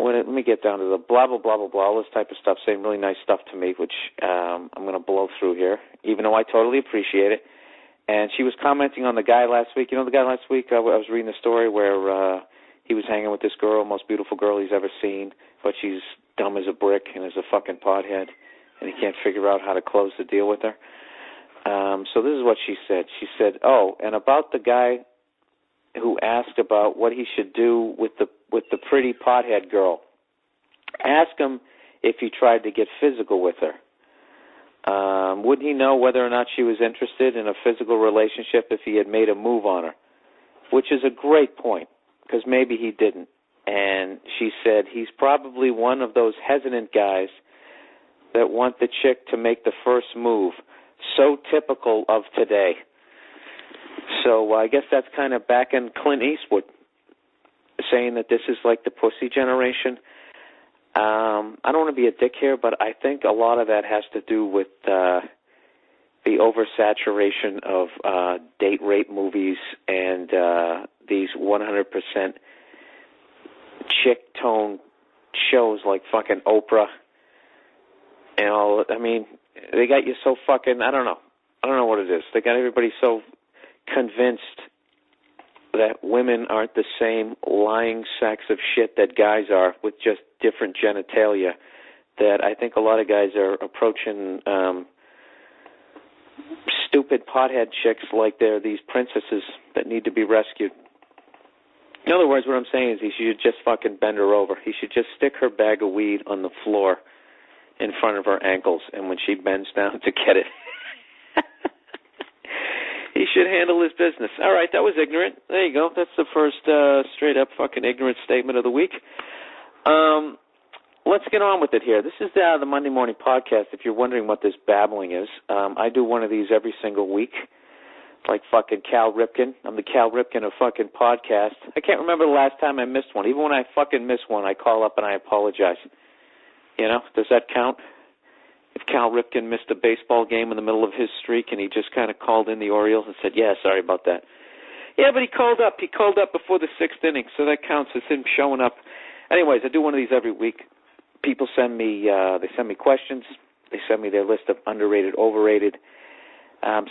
let me get down to the blah, blah, blah, blah, blah, all this type of stuff, saying really nice stuff to me, which I'm going to blow through here, even though I totally appreciate it. And she was commenting on the guy last week. You know the guy last week? I was reading a story where he was hanging with this girl, most beautiful girl he's ever seen, but she's dumb as a brick and is a fucking pothead, and he can't figure out how to close the deal with her. So this is what she said. She said, and about the guy who asked about what he should do with the pretty pothead girl. Ask him if he tried to get physical with her. Wouldn't he know whether or not she was interested in a physical relationship if he had made a move on her? Which is a great point, because maybe he didn't. And she said he's probably one of those hesitant guys that want the chick to make the first move. So typical of today. So I guess that's kind of back in Clint Eastwood, saying that this is like the pussy generation. I don't want to be a dick here, but I think a lot of that has to do with the oversaturation of date rape movies and these 100% chick tone shows like fucking Oprah. And all, I mean, they got you so fucking, I don't know what it is. They got everybody so convinced that women aren't the same lying sacks of shit that guys are with just different genitalia, that I think a lot of guys are approaching stupid pothead chicks like they're these princesses that need to be rescued. In other words, what I'm saying is he should just fucking bend her over. He should just stick her bag of weed on the floor in front of her ankles, and when she bends down to get it, he should handle his business. All right, that was ignorant. There you go. That's the first straight-up fucking ignorant statement of the week. Let's get on with it here. This is the Monday Morning Podcast. If you're wondering what this babbling is, I do one of these every single week, like fucking Cal Ripken. I'm the Cal Ripken of fucking podcast. I can't remember the last time I missed one. Even when I fucking miss one, I call up and I apologize. You know, does that count? If Cal Ripken missed a baseball game in the middle of his streak and he just kind of called in the Orioles and said, yeah, sorry about that. Yeah, but he called up. He called up before the sixth inning, so that counts as him showing up. Anyways, I do one of these every week. People send me questions. They send me their list of underrated, overrated.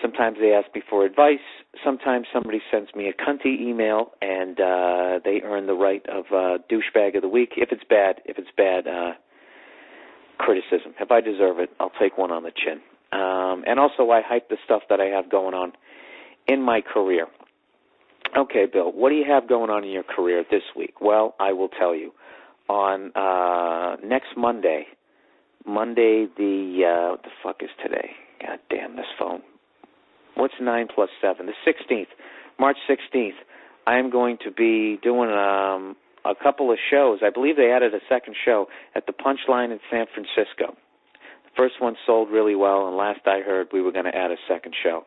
Sometimes they ask me for advice. Sometimes somebody sends me a cunty email, and they earn the right of douchebag of the week. If it's bad, criticism. If I deserve it, I'll take one on the chin. And also, I hype the stuff that I have going on in my career. Okay, Bill, what do you have going on in your career this week? Well, I will tell you. On next Monday, what the fuck is today? God damn this phone. What's 9 plus 7? The 16th, March 16th, I am going to be doing a couple of shows. I believe they added a second show at the Punchline in San Francisco. The first one sold really well, and last I heard we were going to add a second show.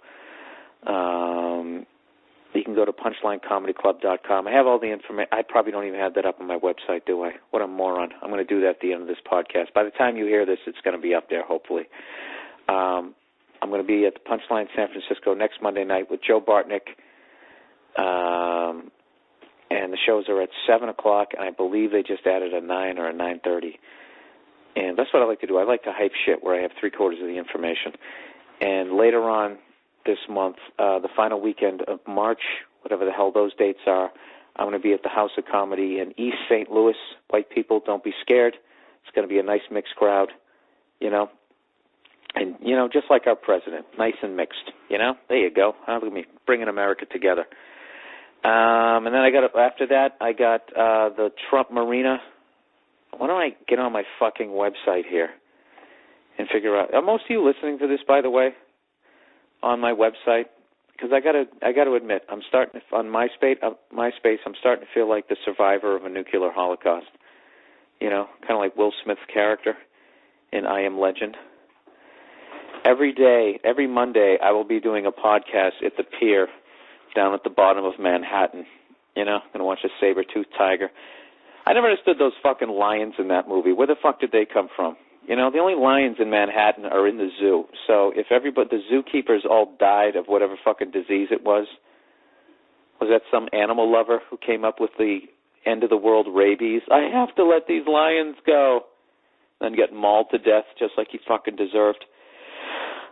You can go to punchlinecomedyclub.com. I have all the information. I probably don't even have that up on my website, do I? What a moron. I'm going to do that at the end of this podcast. By the time you hear this, it's going to be up there, hopefully. I'm going to be at the Punchline San Francisco next Monday night with Joe Bartnick. And the shows are at 7 o'clock, and I believe they just added a 9 or a 9:30. And that's what I like to do. I like to hype shit where I have three-quarters of the information. And later on this month, the final weekend of March, whatever the hell those dates are, I'm going to be at the House of Comedy in East St. Louis. White people, don't be scared. It's going to be a nice mixed crowd, you know. And, you know, just like our president, nice and mixed, you know. There you go. Look at me bringing America together. And then after that, I got the Trump Marina. Why don't I get on my fucking website here and figure out? Are most of you listening to this, by the way, on my website? Because I got to admit, I'm starting on MySpace. I'm starting to feel like the survivor of a nuclear holocaust. You know, kind of like Will Smith's character in I Am Legend. Every day, every Monday, I will be doing a podcast at the pier down at the bottom of Manhattan. You know, going to watch a saber-toothed tiger. I never understood those fucking lions in that movie. Where the fuck did they come from? You know, the only lions in Manhattan are in the zoo. So if the zookeepers all died of whatever fucking disease it was that some animal lover who came up with the end of the world rabies? I have to let these lions go. Then get mauled to death just like he fucking deserved.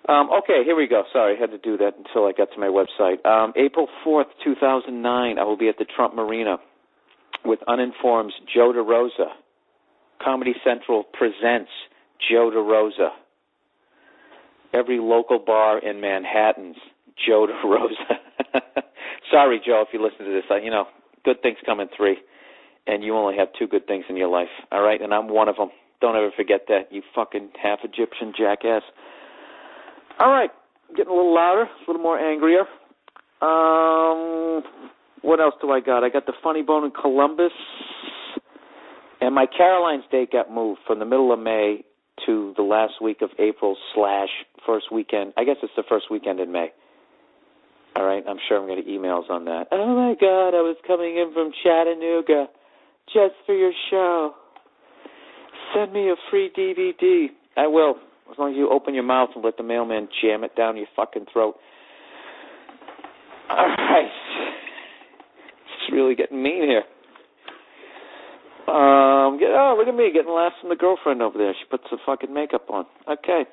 Okay, here we go. Sorry, I had to do that until I got to my website. April 4th, 2009, I will be at the Trump Marina with Uninformed's Joe DeRosa. Comedy Central presents Joe DeRosa. Every local bar in Manhattan's Joe DeRosa. Sorry, Joe, if you listen to this. Good things come in three, and you only have two good things in your life, all right? And I'm one of them. Don't ever forget that, you fucking half-Egyptian jackass. All right, getting a little louder, a little more angrier. What else do I got? I got the Funny Bone in Columbus, and my Caroline's date got moved from the middle of May to the last week of April / first weekend. I guess it's the first weekend in May. All right, I'm sure I'm going to get emails on that. Oh, my God, I was coming in from Chattanooga just for your show. Send me a free DVD. I will, as long as you open your mouth and let the mailman jam it down your fucking throat. All right. It's really getting mean here. Look at me, getting laughs from the girlfriend over there. She puts the fucking makeup on. Okay.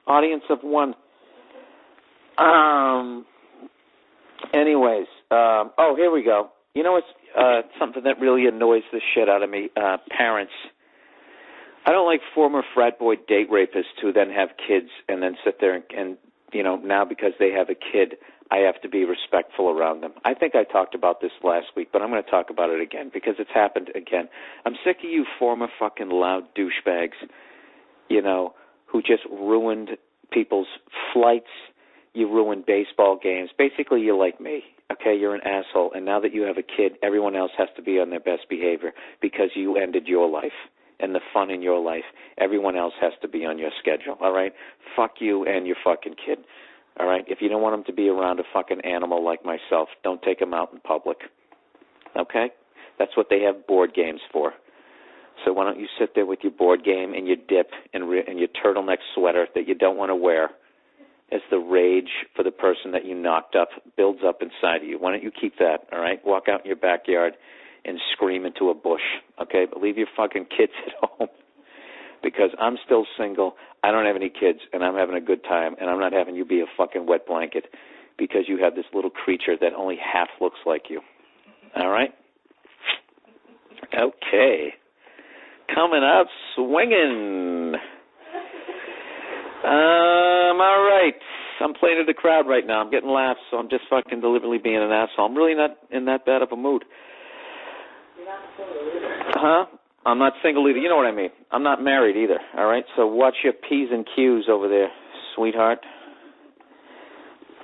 Audience of one. Anyways, here we go. You know what's something that really annoys the shit out of me? Parents. I don't like former frat boy date rapists who then have kids and then sit there and now because they have a kid, I have to be respectful around them. I think I talked about this last week, but I'm going to talk about it again because it's happened again. I'm sick of you former fucking loud douchebags, who just ruined people's flights. You ruined baseball games. Basically, you're like me, okay? You're an asshole, and now that you have a kid, everyone else has to be on their best behavior because you ended your life and the fun in your life. Everyone else has to be on your schedule, all right? Fuck you and your fucking kid, all right? If you don't want him to be around a fucking animal like myself, don't take him out in public, okay? That's what they have board games for. So why don't you sit there with your board game and your dip and your turtleneck sweater that you don't want to wear as the rage for the person that you knocked up builds up inside of you. Why don't you keep that, all right? Walk out in your backyard and scream into a bush, okay? But leave your fucking kids at home because I'm still single. I don't have any kids, and I'm having a good time, and I'm not having you be a fucking wet blanket because you have this little creature that only half looks like you, all right? Okay. Coming up, swinging. All right. I'm playing to the crowd right now. I'm getting laughs, so I'm just fucking deliberately being an asshole. I'm really not in that bad of a mood. You're not single either. Huh? I'm not single either. You know what I mean. I'm not married either, all right? So watch your P's and Q's over there, sweetheart.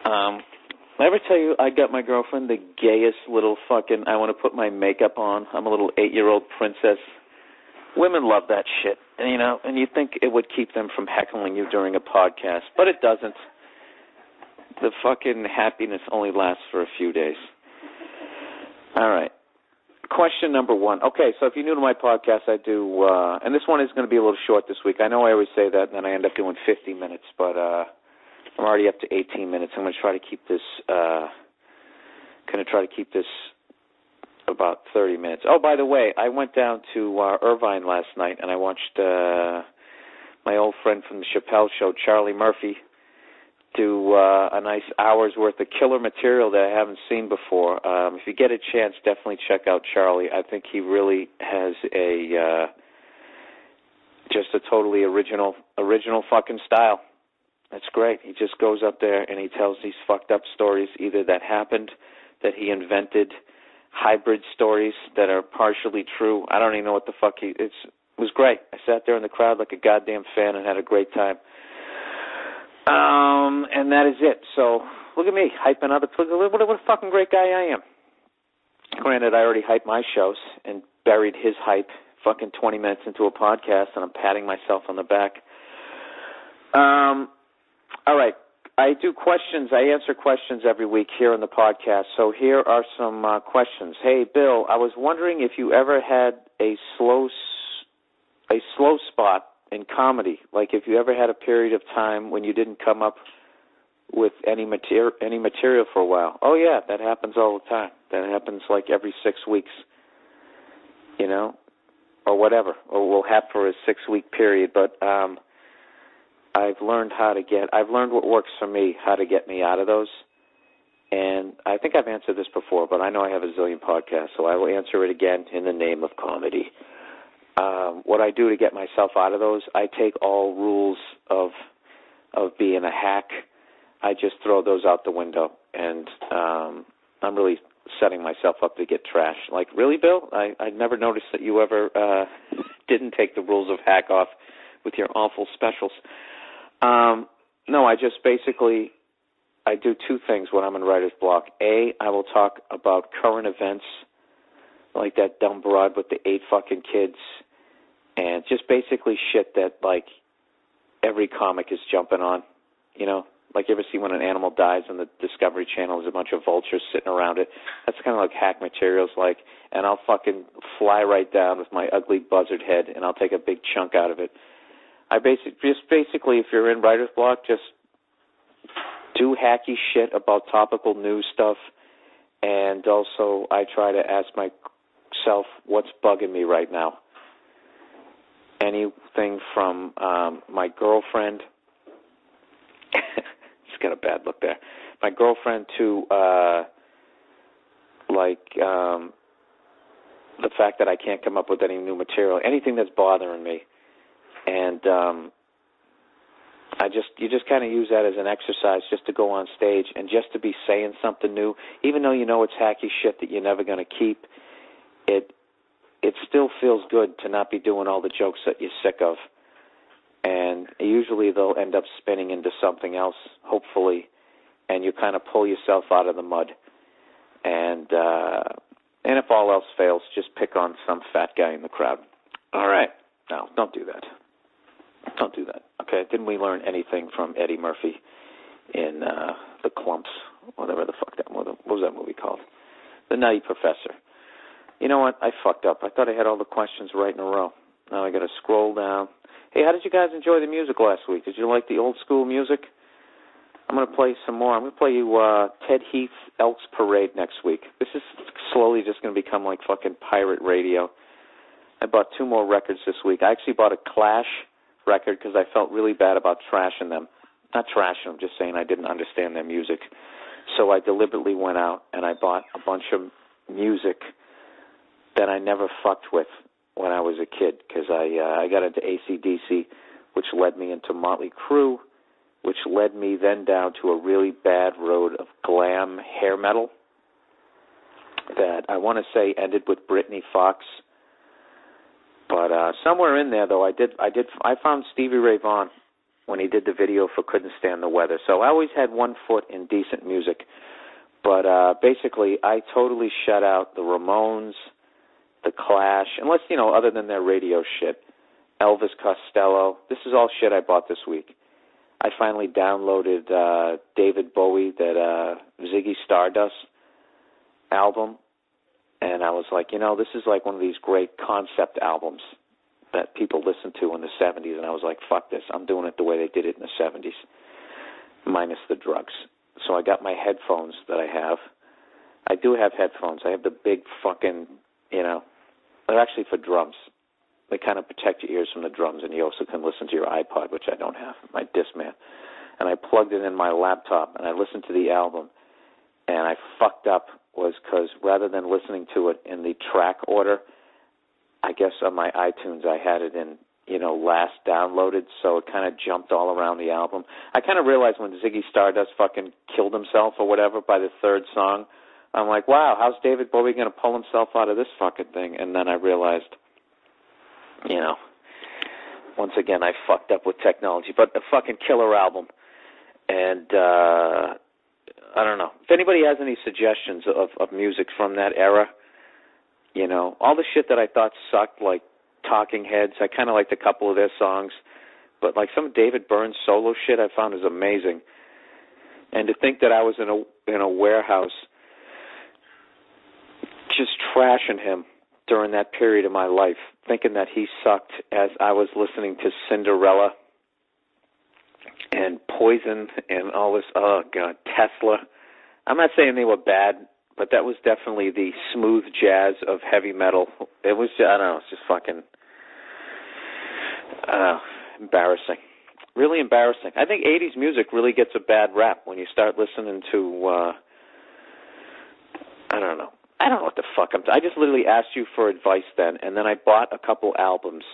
Did I ever tell you I got my girlfriend the gayest little fucking, I want to put my makeup on. I'm a little 8-year-old princess. Women love that shit, and you think it would keep them from heckling you during a podcast, but it doesn't. The fucking happiness only lasts for a few days. All right. Question number 1. Okay, so if you're new to my podcast, I do, and this one is going to be a little short this week. I know I always say that, and then I end up doing 50 minutes, but I'm already up to 18 minutes. I'm going to try to keep this, about 30 minutes. Oh, by the way, I went down to Irvine last night, and I watched my old friend from the Chappelle Show, Charlie Murphy, do a nice hour's worth of killer material that I haven't seen before. If you get a chance, definitely check out Charlie. I think he really has just a totally original fucking style. That's great. He just goes up there and he tells these fucked up stories, either that happened, that he invented, hybrid stories that are partially true. I don't even know what the fuck it was great. I sat there in the crowd like a goddamn fan and had a great time. And that is it. So look at me hyping other. What a fucking great guy I am. Granted, I already hyped my shows and buried his hype fucking 20 minutes into a podcast, and I'm patting myself on the back. All right. I do questions. I answer questions every week here on the podcast. So here are some questions. Hey, Bill, I was wondering if you ever had a slow spot in comedy, like if you ever had a period of time when you didn't come up with any material for a while. Oh, yeah, that happens all the time. That happens like every 6 weeks, you know, or whatever. Or we'll have for a 6-week period. But I've learned what works for me, how to get me out of those. And I think I've answered this before, but I know I have a zillion podcasts, so I will answer it again in the name of comedy. What I do to get myself out of those, I take all rules of being a hack. I just throw those out the window, and I'm really setting myself up to get trashed. Like, really, Bill? I never noticed that you ever didn't take the rules of hack off with your awful specials. No, I just basically, I do 2 things when I'm in writer's block. A, I will talk about current events, like that dumb broad with the 8 fucking kids, and just basically shit that, like, every comic is jumping on, you know? Like, you ever see when an animal dies on the Discovery Channel, there's a bunch of vultures sitting around it? That's kind of like hack materials, like, and I'll fucking fly right down with my ugly buzzard head, and I'll take a big chunk out of it. Basically, if you're in writer's block, just do hacky shit about topical news stuff, and also I try to ask myself what's bugging me right now. Anything from my girlfriend, she's got a bad look there, my girlfriend to the fact that I can't come up with any new material, anything that's bothering me. And you just kind of use that as an exercise just to go on stage and just to be saying something new, even though you know it's hacky shit that you're never going to keep. It still feels good to not be doing all the jokes that you're sick of. And usually they'll end up spinning into something else, hopefully, and you kind of pull yourself out of the mud. And if all else fails, just pick on some fat guy in the crowd. All right. No, don't do that. Don't do that. Okay? Didn't we learn anything from Eddie Murphy in The Clumps, whatever the fuck what was that movie called? The Nutty Professor. You know what? I fucked up. I thought I had all the questions right in a row. Now I got to scroll down. Hey, how did you guys enjoy the music last week? Did you like the old school music? I'm going to play some more. I'm going to play you Ted Heath's Elks Parade next week. This is slowly just going to become like fucking pirate radio. I bought 2 more records this week. I actually bought a Clash record because I felt really bad about trashing them. Not trashing them, just saying I didn't understand their music. So I deliberately went out and I bought a bunch of music that I never fucked with when I was a kid, because I got into AC/DC, which led me into Motley Crue, which led me then down to a really bad road of glam hair metal that I want to say ended with Britney Fox. But somewhere in there, though, I found Stevie Ray Vaughan when he did the video for Couldn't Stand the Weather. So I always had one foot in decent music. But basically, I totally shut out the Ramones, the Clash, unless, other than their radio shit, Elvis Costello. This is all shit I bought this week. I finally downloaded David Bowie, that Ziggy Stardust album, and I was like, this is like one of these great concept albums that people listened to in the 70s, and I was like, fuck this. I'm doing it the way they did it in the 70s, minus the drugs. So I got my headphones that I have. I do have headphones. I have the big fucking, they're actually for drums. They kind of protect your ears from the drums, and you also can listen to your iPod, which I don't have, my Discman. And I plugged it in my laptop, and I listened to the album, and I fucked up was because rather than listening to it in the track order, I guess on my iTunes I had it in, last downloaded, so it kind of jumped all around the album. I kind of realized when Ziggy Stardust fucking killed himself or whatever by the 3rd song, I'm like, wow, how's David Bowie going to pull himself out of this fucking thing? And then I realized, once again, I fucked up with technology. But a fucking killer album. And I don't know. If anybody has any suggestions of music from that era, all the shit that I thought sucked, like Talking Heads, I kind of liked a couple of their songs. But like some of David Byrne's solo shit I found is amazing. And to think that I was in a warehouse just trashing him during that period of my life, thinking that he sucked as I was listening to Cinderella and Poison and all this, oh, God, Tesla. I'm not saying they were bad, but that was definitely the smooth jazz of heavy metal. It was, I don't know, it's just fucking, embarrassing. Really embarrassing. I think 80s music really gets a bad rap when you start listening to, I don't know what the fuck I just literally asked you for advice then, and then I bought a couple albums.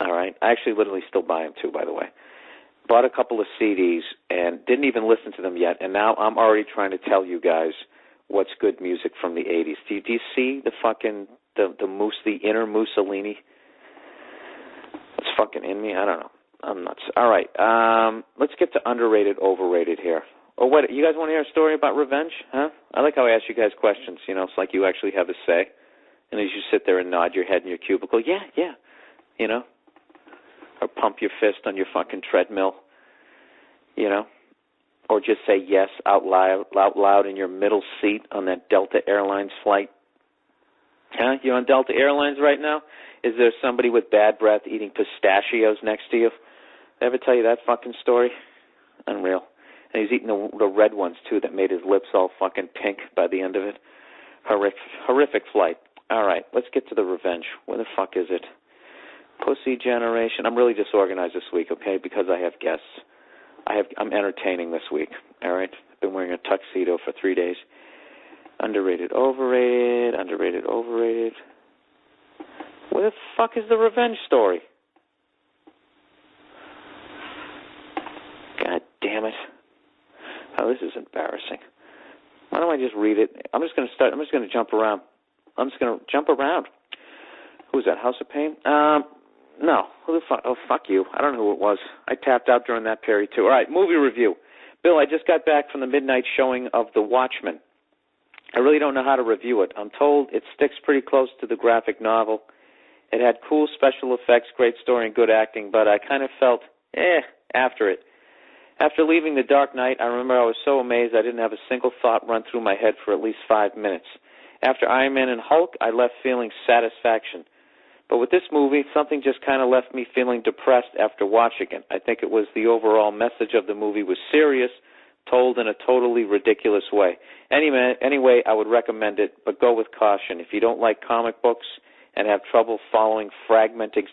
All right? I actually literally still buy them too, by the way. Bought a couple of CDs and didn't even listen to them yet, and now I'm already trying to tell you guys what's good music from the 80s. Do you see the fucking, the inner Mussolini? It's fucking in me? I don't know. I'm nuts. All right. Let's get to underrated, overrated here. Oh, what? You guys want to hear a story about revenge? Huh? I like how I ask you guys questions. You know, it's like you actually have a say. And as you sit there and nod your head in your cubicle, yeah. You know? Or pump your fist on your fucking treadmill. You know? Or just say yes out loud in your middle seat on that Delta Airlines flight. Huh? You on Delta Airlines right now? Is there somebody with bad breath eating pistachios next to you? Did I ever tell you that fucking story? Unreal. And he's eating the red ones, too, that made his lips all fucking pink by the end of it. Horrific flight. All right, let's get to the revenge. Where the fuck is it? Pussy generation. I'm really disorganized this week, okay, because I have guests. I'm entertaining this week, all right? I've been wearing a tuxedo for 3 days. Underrated, overrated, underrated, overrated. Where the fuck is the revenge story? God damn it. Oh, this is embarrassing. Why don't I just read it? I'm just going to jump around. Who's that, House of Pain? No. Who the fuck? Oh, fuck you. I don't know who it was. I tapped out during that period, too. All right, movie review. Bill, I just got back from the midnight showing of The Watchmen. I really don't know how to review it. I'm told it sticks pretty close to the graphic novel. It had cool special effects, great story, and good acting, but I kind of felt, after it. After leaving The Dark Knight, I remember I was so amazed I didn't have a single thought run through my head for at least 5 minutes. After Iron Man and Hulk, I left feeling satisfaction. But with this movie, something just kind of left me feeling depressed after watching it. I think it was the overall message of the movie was serious, told in a totally ridiculous way. Anyway, I would recommend it, but go with caution. If you don't like comic books and have trouble following fragmented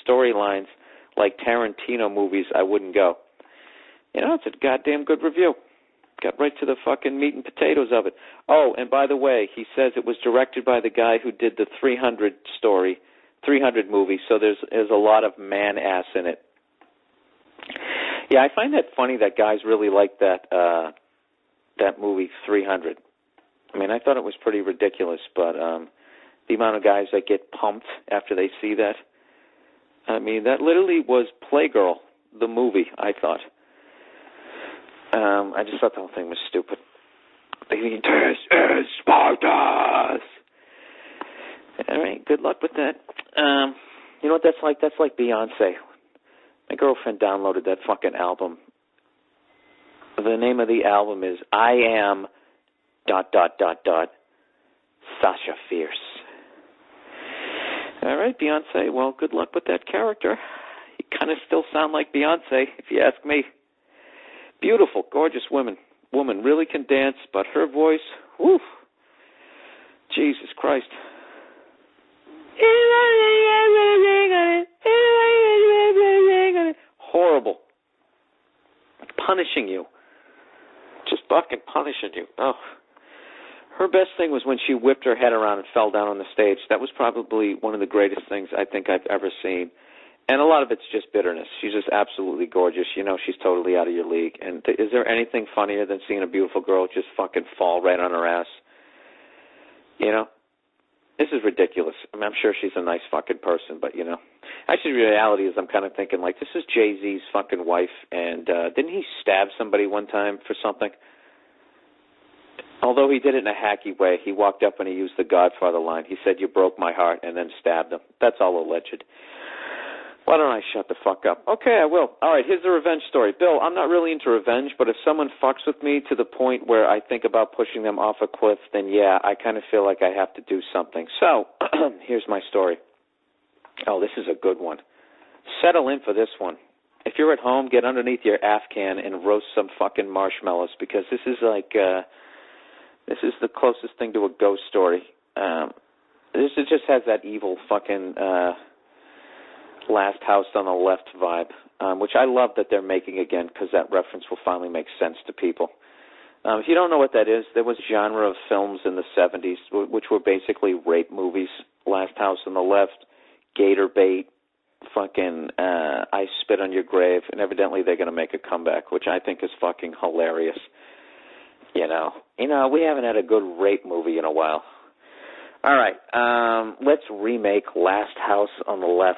storylines like Tarantino movies, I wouldn't go. You know, it's a goddamn good review. Got right to the fucking meat and potatoes of it. Oh, and by the way, he says it was directed by the guy who did the 300 movie, so there's a lot of man-ass in it. Yeah, I find that funny that guys really like that movie 300. I mean, I thought it was pretty ridiculous, but the amount of guys that get pumped after they see that, I mean, that literally was Playgirl, the movie, I thought. I just thought the whole thing was stupid. This is Spartus! All right, good luck with that. You know what that's like? That's like Beyonce. My girlfriend downloaded that fucking album. The name of the album is I Am ... Sasha Fierce. All right, Beyonce. Well, good luck with that character. You kind of still sound like Beyonce, if you ask me. Beautiful, gorgeous woman really can dance, but her voice, whew, Jesus Christ. Horrible. Punishing you. Just fucking punishing you. Oh. Her best thing was when she whipped her head around and fell down on the stage. That was probably one of the greatest things I think I've ever seen. And a lot of it's just bitterness. She's just absolutely gorgeous. You know she's totally out of your league. And is there anything funnier than seeing a beautiful girl just fucking fall right on her ass? You know? This is ridiculous. I mean, I'm sure she's a nice fucking person, but, you know. Actually, the reality is I'm kind of thinking, like, this is Jay-Z's fucking wife, and didn't he stab somebody one time for something? Although he did it in a hacky way. He walked up and he used the Godfather line. He said, "You broke my heart," and then stabbed him. That's all alleged. Why don't I shut the fuck up? Okay, I will. All right, here's the revenge story. Bill, I'm not really into revenge, but if someone fucks with me to the point where I think about pushing them off a cliff, then yeah, I kind of feel like I have to do something. So, here's my story. Oh, this is a good one. Settle in for this one. If you're at home, get underneath your Afghan and roast some fucking marshmallows, because this is like, this is the closest thing to a ghost story. This just has that evil fucking Last House on the Left vibe, which I love that they're making again, because that reference will finally make sense to people. If you don't know what that is, there was a genre of films in the 70s, which were basically rape movies. Last House on the Left, Gator Bait, fucking I Spit on Your Grave, and evidently they're going to make a comeback, which I think is fucking hilarious. You know, we haven't had a good rape movie in a while. All right, let's remake Last House on the Left.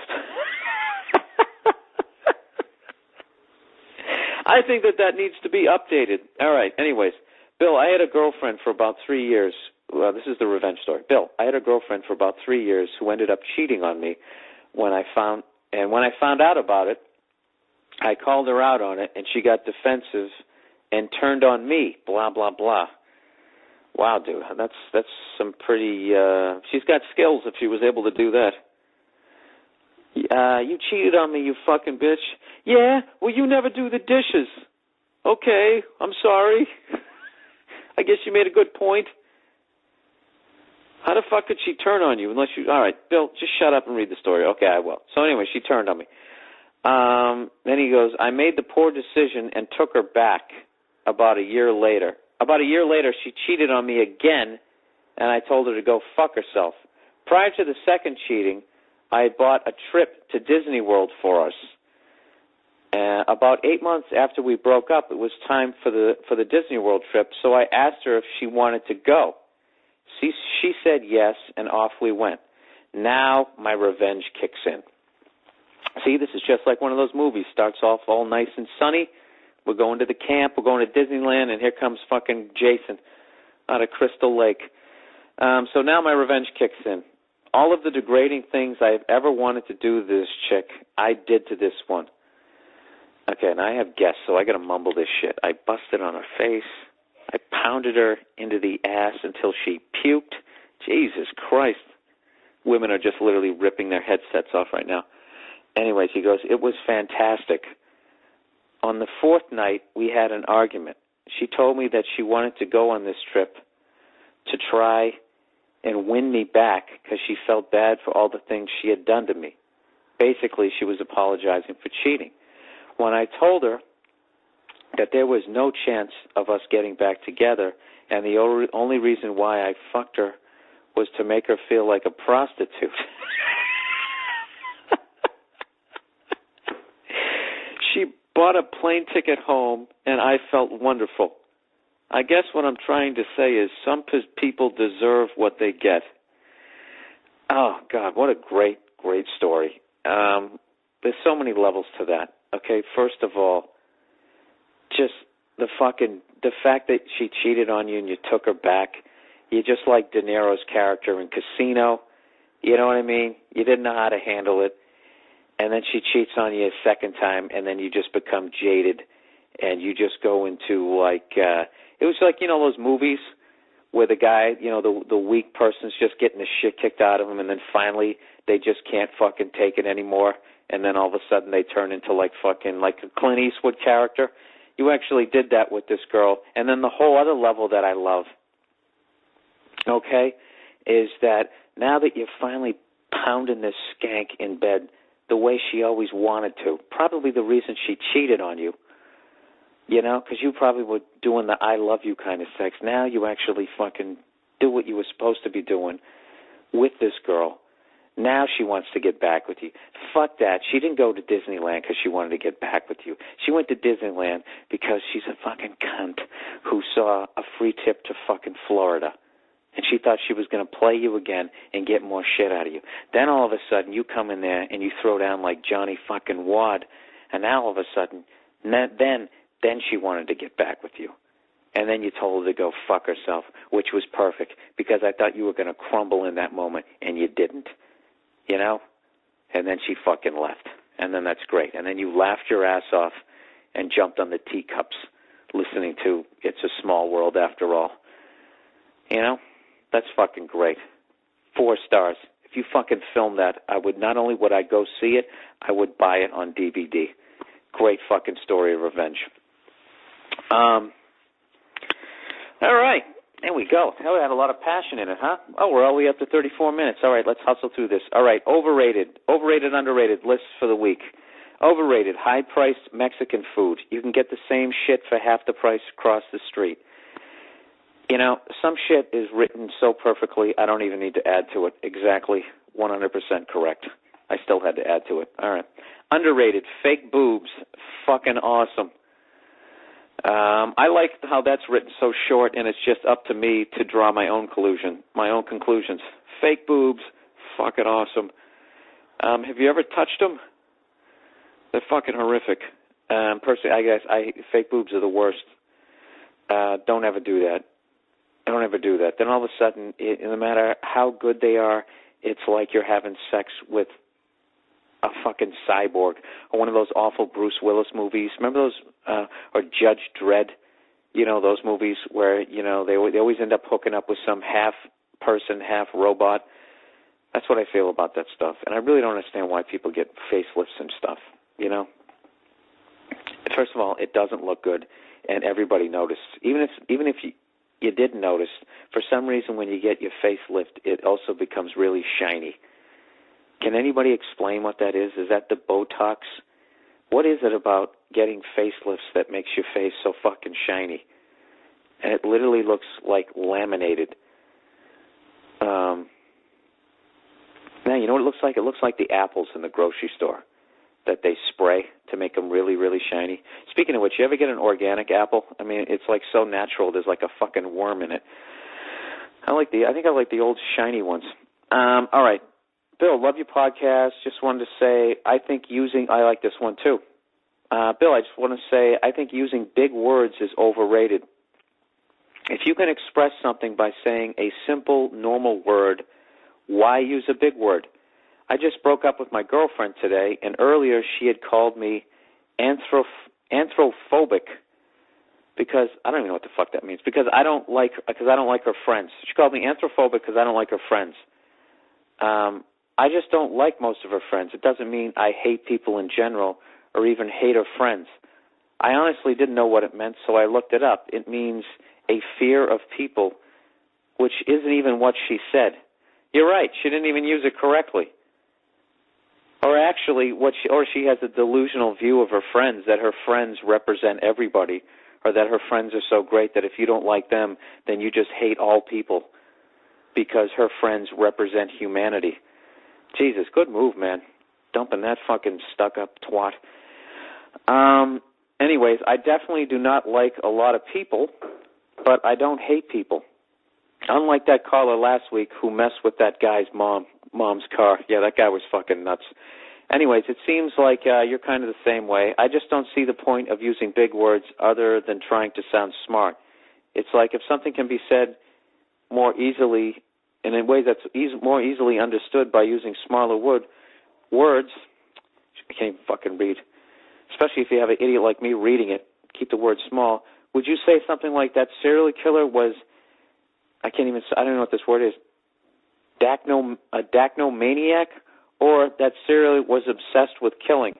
I think that needs to be updated. All right, anyways, Bill, I had a girlfriend for about 3 years. Well, this is the revenge story. Bill, I had a girlfriend for about 3 years who ended up cheating on me when I found out about it. I called her out on it, and she got defensive and turned on me, blah, blah, blah. Wow, dude, that's some pretty, she's got skills if she was able to do that. You cheated on me, you fucking bitch. Yeah, well, you never do the dishes. Okay, I'm sorry. I guess you made a good point. How the fuck could she turn on you unless you... All right, Bill, just shut up and read the story. Okay, I will. So anyway, she turned on me. Then he goes, I made the poor decision and took her back about a year later. About a year later, she cheated on me again, and I told her to go fuck herself. Prior to the second cheating, I had bought a trip to Disney World for us. About 8 months after we broke up, it was time for the Disney World trip, so I asked her if she wanted to go. She said yes, and off we went. Now my revenge kicks in. See, this is just like one of those movies. Starts off all nice and sunny. We're going to the camp. We're going to Disneyland, and here comes fucking Jason out of Crystal Lake. So now my revenge kicks in. All of the degrading things I've ever wanted to do to this chick, I did to this one. Okay, and I have guests, so I got to mumble this shit. I busted on her face. I pounded her into the ass until she puked. Jesus Christ. Women are just literally ripping their headsets off right now. Anyways, he goes, it was fantastic. On the fourth night, we had an argument. She told me that she wanted to go on this trip to try and win me back because she felt bad for all the things she had done to me. Basically, she was apologizing for cheating. When I told her that there was no chance of us getting back together, and the only reason why I fucked her was to make her feel like a prostitute. She bought a plane ticket home, and I felt wonderful. I guess what I'm trying to say is some people deserve what they get. Oh, God, what a great, great story. There's so many levels to that. Okay, first of all, just the fact that she cheated on you and you took her back. You're just like De Niro's character in Casino. You know what I mean? You didn't know how to handle it. And then she cheats on you a second time, and then you just become jaded, and you just go into like, it was like, you know, those movies where the guy, you know, the weak person's just getting the shit kicked out of him, and then finally they just can't fucking take it anymore, and then all of a sudden they turn into like fucking, like a Clint Eastwood character. You actually did that with this girl. And then the whole other level that I love, okay, is that now that you're finally pounding this skank in bed the way she always wanted to, probably the reason she cheated on you, you know, because you probably were doing the I love you kind of sex. Now you actually fucking do what you were supposed to be doing with this girl. Now she wants to get back with you. Fuck that. She didn't go to Disneyland because she wanted to get back with you. She went to Disneyland because she's a fucking cunt who saw a free trip to fucking Florida. And she thought she was going to play you again and get more shit out of you. Then all of a sudden you come in there and you throw down like Johnny fucking Wad. And now all of a sudden, then she wanted to get back with you. And then you told her to go fuck herself, which was perfect because I thought you were going to crumble in that moment and you didn't. You know? And then she fucking left. and then that's great. And then you laughed your ass off and jumped on the teacups listening to It's a Small World After All. You know, that's fucking great. 4 stars. If you fucking film that, not only would I go see it, I would buy it on DVD. Great fucking story of revenge. All right. There we go. Hell, it had a lot of passion in it, huh? Oh, we're all the way up to 34 minutes. All right, let's hustle through this. All right, overrated, underrated lists for the week. Overrated, high-priced Mexican food. You can get the same shit for half the price across the street. You know, some shit is written so perfectly, I don't even need to add to it. Exactly 100% correct. I still had to add to it. All right. Underrated, fake boobs. Fucking awesome. I like how that's written so short, and it's just up to me to draw my own conclusions. Fake boobs, fucking awesome. Have you ever touched them? They're fucking horrific. Personally, I guess fake boobs are the worst. Don't ever do that. Don't ever do that. Then all of a sudden, no matter how good they are, it's like you're having sex with a fucking cyborg, or one of those awful Bruce Willis movies. Remember those, or Judge Dredd? You know, those movies where, you know, they always end up hooking up with some half person, half robot. That's what I feel about that stuff. And I really don't understand why people get facelifts and stuff, you know? First of all, it doesn't look good, and everybody noticed. Even if you didn't notice, for some reason when you get your facelift, it also becomes really shiny. Can anybody explain what that is? Is that the Botox? What is it about getting facelifts that makes your face so fucking shiny? And it literally looks like laminated. Now, you know what it looks like? It looks like the apples in the grocery store that they spray to make them really, really shiny. Speaking of which, you ever get an organic apple? I mean, it's like so natural. There's like a fucking worm in it. I think I like the old shiny ones. All right. Bill, love your podcast. Just wanted to say, I like this one too. Bill, I just want to say, I think using big words is overrated. If you can express something by saying a simple, normal word, why use a big word? I just broke up with my girlfriend today, and earlier she had called me anthrophobic because I don't even know what the fuck that means. Because I don't like her friends. She called me anthrophobic because I don't like her friends. I just don't like most of her friends. It doesn't mean I hate people in general or even hate her friends. I honestly didn't know what it meant, so I looked it up. It means a fear of people, which isn't even what she said. You're right. She didn't even use it correctly. Or actually, she has a delusional view of her friends, that her friends represent everybody, or that her friends are so great that if you don't like them, then you just hate all people because her friends represent humanity. Jesus, good move, man. Dumping that fucking stuck-up twat. Anyways, I definitely do not like a lot of people, but I don't hate people. Unlike that caller last week who messed with that guy's mom's car. Yeah, that guy was fucking nuts. Anyways, it seems like you're kind of the same way. I just don't see the point of using big words other than trying to sound smart. It's like if something can be said more easily and in ways that's more easily understood by using smaller words, I can't even fucking read, especially if you have an idiot like me reading it, keep the words small. Would you say something like that serial killer was, I don't know what this word is, a dacnomaniac, or that serial was obsessed with killing?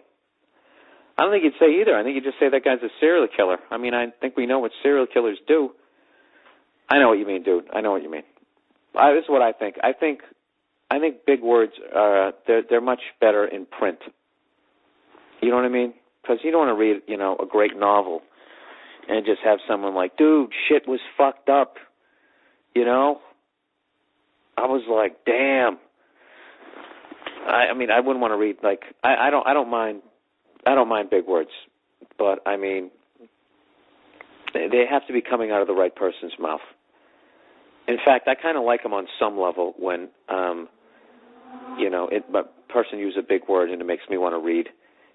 I don't think you'd say either. I think you'd just say that guy's a serial killer. I mean, I think we know what serial killers do. I know what you mean, dude. I know what you mean. This is what I think. I think big words they're much better in print. You know what I mean? Because you don't want to read, a great novel and just have someone like, dude, shit was fucked up. I was like, damn. I mean, I wouldn't want to read I don't mind big words, but I mean, they have to be coming out of the right person's mouth. In fact, I kind of like them on some level when, a person uses a big word and it makes me want to read,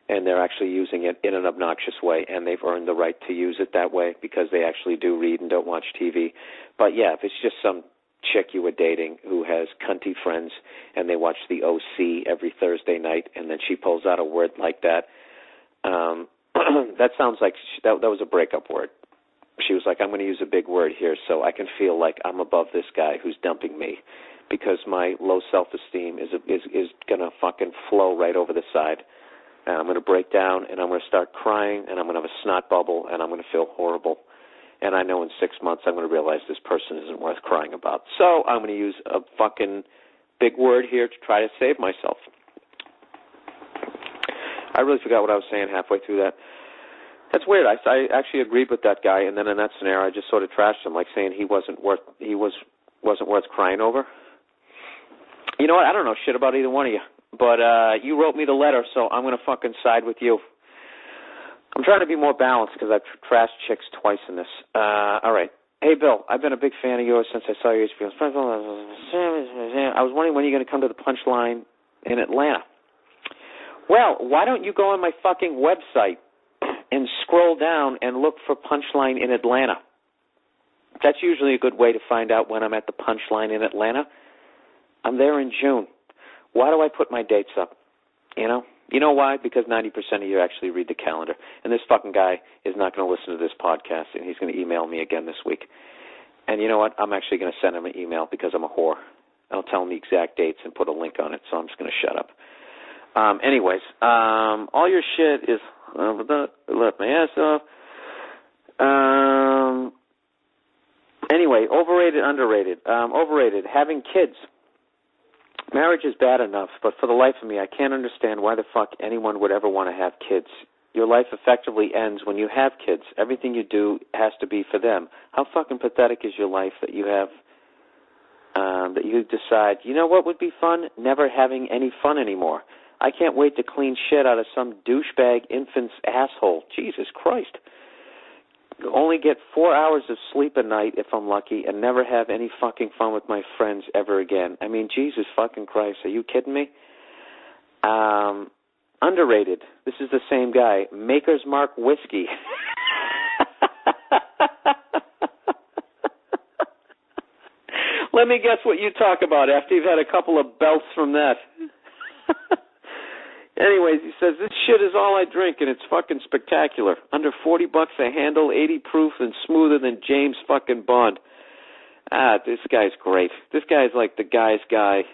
and they're actually using it in an obnoxious way, and they've earned the right to use it that way because they actually do read and don't watch TV. But yeah, if it's just some chick you were dating who has cunty friends and they watch the OC every Thursday night, and then she pulls out a word like that. That sounds like that was a breakup word. She was like, I'm going to use a big word here so I can feel like I'm above this guy who's dumping me, because my low self-esteem is going to fucking flow right over the side. And I'm going to break down, and I'm going to start crying, and I'm going to have a snot bubble, and I'm going to feel horrible. And I know in 6 months I'm going to realize this person isn't worth crying about. So I'm going to use a fucking big word here to try to save myself. I really forgot what I was saying halfway through that. That's weird. I actually agreed with that guy, and then in that scenario I just sort of trashed him, like saying he wasn't worth crying over. You know what? I don't know shit about either one of you. But you wrote me the letter, so I'm going to fucking side with you. I'm trying to be more balanced because I've trashed chicks twice in this. All right. Hey, Bill, I've been a big fan of yours since I saw your HBO. I was wondering when you're going to come to the Punchline in Atlanta. Well, why don't you go on my fucking website and scroll down and look for Punchline in Atlanta? That's usually a good way to find out when I'm at the Punchline in Atlanta. I'm there in June. Why do I put my dates up? You know why? Because 90% of you actually read the calendar. And this fucking guy is not going to listen to this podcast, and he's going to email me again this week. And you know what? I'm actually going to send him an email because I'm a whore. I'll tell him the exact dates and put a link on it, so I'm just going to shut up. Anyways, all your shit is... let my ass off. Anyway, overrated, underrated. Overrated, having kids. Marriage is bad enough, but for the life of me, I can't understand why the fuck anyone would ever want to have kids. Your life effectively ends when you have kids. Everything you do has to be for them. How fucking pathetic is your life that you have, that you decide, you know what would be fun? Never having any fun anymore. I can't wait to clean shit out of some douchebag infant's asshole. Jesus Christ. Only get 4 hours of sleep a night if I'm lucky, and never have any fucking fun with my friends ever again. I mean, Jesus fucking Christ, are you kidding me? Underrated. This is the same guy. Maker's Mark Whiskey. Let me guess what you talk about after you've had a couple of belts from that. Anyways, he says, this shit is all I drink, and it's fucking spectacular. Under $40 a handle, 80 proof, and smoother than James fucking Bond. This guy's great. This guy's like the guy's guy.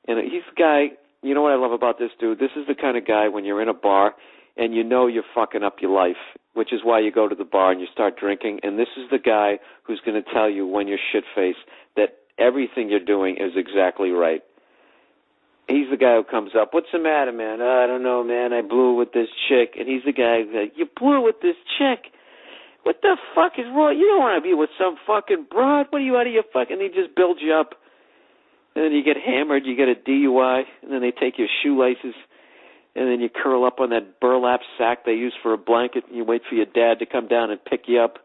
And he's the guy, you know what I love about this dude? This is the kind of guy when you're in a bar and you know you're fucking up your life, which is why you go to the bar and you start drinking. And this is the guy who's going to tell you when you're shit-faced that everything you're doing is exactly right. He's the guy who comes up, what's the matter, man? I don't know, man, I blew with this chick. And he's the guy who's like, you blew with this chick? What the fuck is wrong? You don't want to be with some fucking broad. What are you out of your fucking... And he just builds you up. And then you get hammered, you get a DUI, and then they take your shoelaces, and then you curl up on that burlap sack they use for a blanket, and you wait for your dad to come down and pick you up.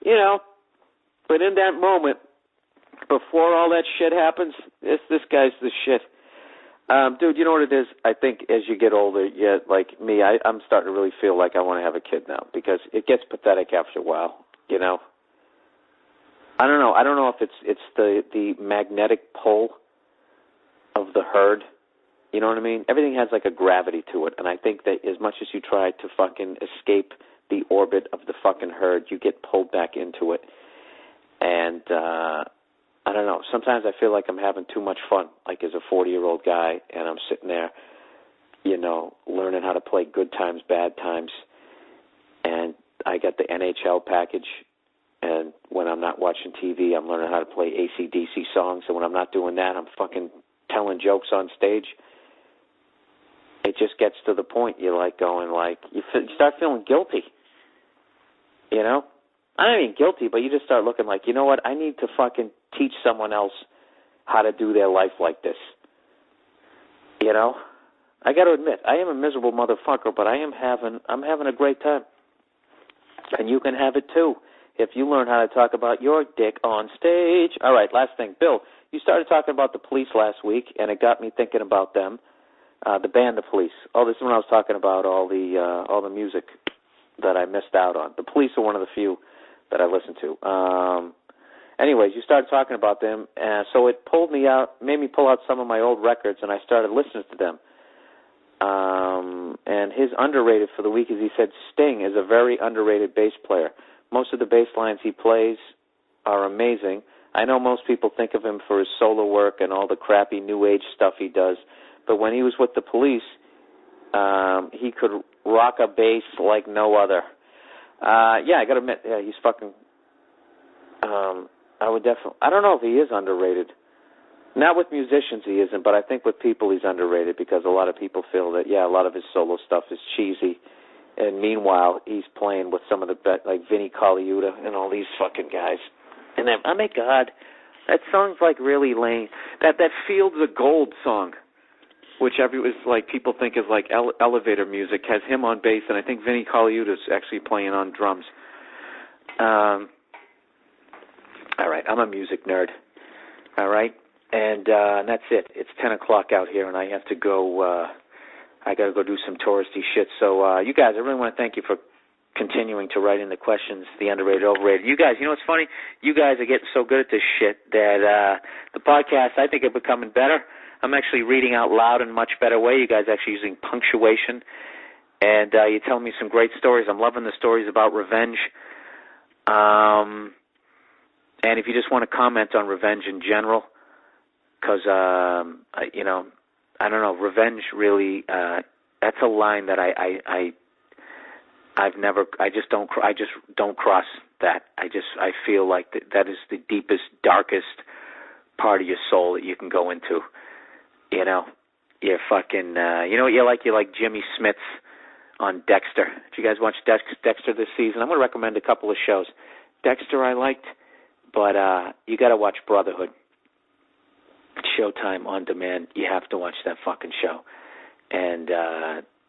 You know, but in that moment, before all that shit happens, this guy's the shit. Dude, you know what it is? I think as you get older, like me, I'm starting to really feel like I want to have a kid now because it gets pathetic after a while, you know? I don't know. I don't know if it's the magnetic pull of the herd. You know what I mean? Everything has like a gravity to it, and I think that as much as you try to fucking escape the orbit of the fucking herd, you get pulled back into it. And I don't know. Sometimes I feel like I'm having too much fun, like as a 40-year-old guy, and I'm sitting there, you know, learning how to play good times, bad times, and I got the NHL package, and when I'm not watching TV, I'm learning how to play AC/DC songs, and when I'm not doing that, I'm fucking telling jokes on stage. It just gets to the point you're like going like, you start feeling guilty, you know? I don't mean guilty, but you just start looking like, you know what, I need to fucking teach someone else how to do their life like this. You know? I got to admit, I am a miserable motherfucker, but I'm having a great time. And you can have it too if you learn how to talk about your dick on stage. All right, last thing. Bill, you started talking about the Police last week, and it got me thinking about them. The band, the Police. Oh, this is when I was talking about all the music that I missed out on. The Police are one of the few that I listen to. anyways, you started talking about them, so it made me pull out some of my old records, and I started listening to them. And his underrated for the week is he said Sting is a very underrated bass player. Most of the bass lines he plays are amazing. I know most people think of him for his solo work and all the crappy new age stuff he does, but when he was with the Police, he could rock a bass like no other. Yeah, I gotta admit, yeah, he's fucking. I don't know if he is underrated. Not with musicians he isn't, but I think with people he's underrated because a lot of people feel that, yeah, a lot of his solo stuff is cheesy. And meanwhile, he's playing with some of the best, like Vinnie Colaiuta and all these fucking guys. And then, oh my God, that song's like really lame. That Fields of Gold song, which people think is like elevator music, has him on bass, and I think Vinnie Colaiuta's actually playing on drums. All right, I'm a music nerd. All right. And that's it. It's 10 o'clock out here, and I have to go. I got to go do some touristy shit. So, you guys, I really want to thank you for continuing to write in the questions, the underrated, overrated. You guys, you know what's funny? You guys are getting so good at this shit that the podcast, I think, are becoming better. I'm actually reading out loud in a much better way. You guys are actually using punctuation, and you're telling me some great stories. I'm loving the stories about revenge. And if you just want to comment on revenge in general, because, I don't know, revenge really, that's a line that I just don't cross that. I feel like that is the deepest, darkest part of your soul that you can go into. You know, you're fucking, you know what you're like Jimmy Smits on Dexter. Did you guys watch Dexter this season? I'm going to recommend a couple of shows. Dexter I liked, but you got to watch Brotherhood. Showtime on demand. You have to watch that fucking show, and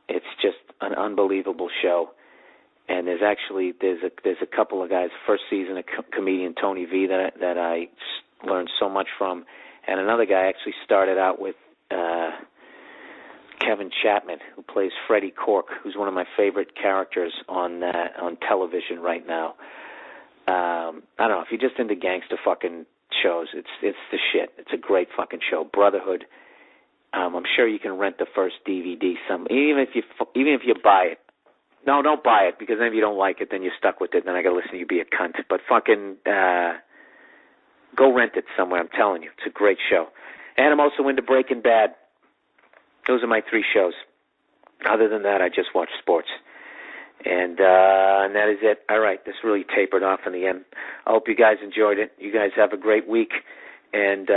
it's just an unbelievable show. And there's a couple of guys. First season, a comedian Tony V that I learned so much from, and another guy actually started out with Kevin Chapman, who plays Freddie Cork, who's one of my favorite characters on television right now. I don't know if you're just into gangster fucking shows. It's the shit. It's a great fucking show. Brotherhood. I'm sure you can rent the first DVD. Even if you buy it. No, don't buy it, because then if you don't like it, then you're stuck with it. Then I got to listen to you be a cunt. But fucking go rent it somewhere. I'm telling you, it's a great show. And I'm also into Breaking Bad. Those are my 3 shows. Other than that, I just watch sports. And that is it. All right, this really tapered off in the end. I hope you guys enjoyed it. You guys have a great week, and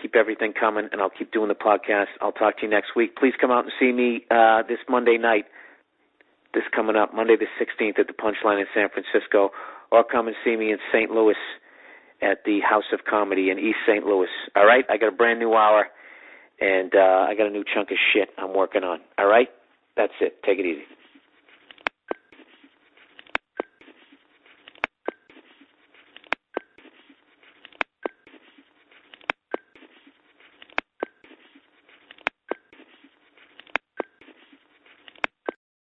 keep everything coming, and I'll keep doing the podcast. I'll talk to you next week. Please come out and see me this Monday night, this coming up, Monday the 16th at the Punchline in San Francisco, or come and see me in St. Louis at the House of Comedy in East St. Louis. All right, I got a brand new hour, and I got a new chunk of shit I'm working on. All right, that's it. Take it easy.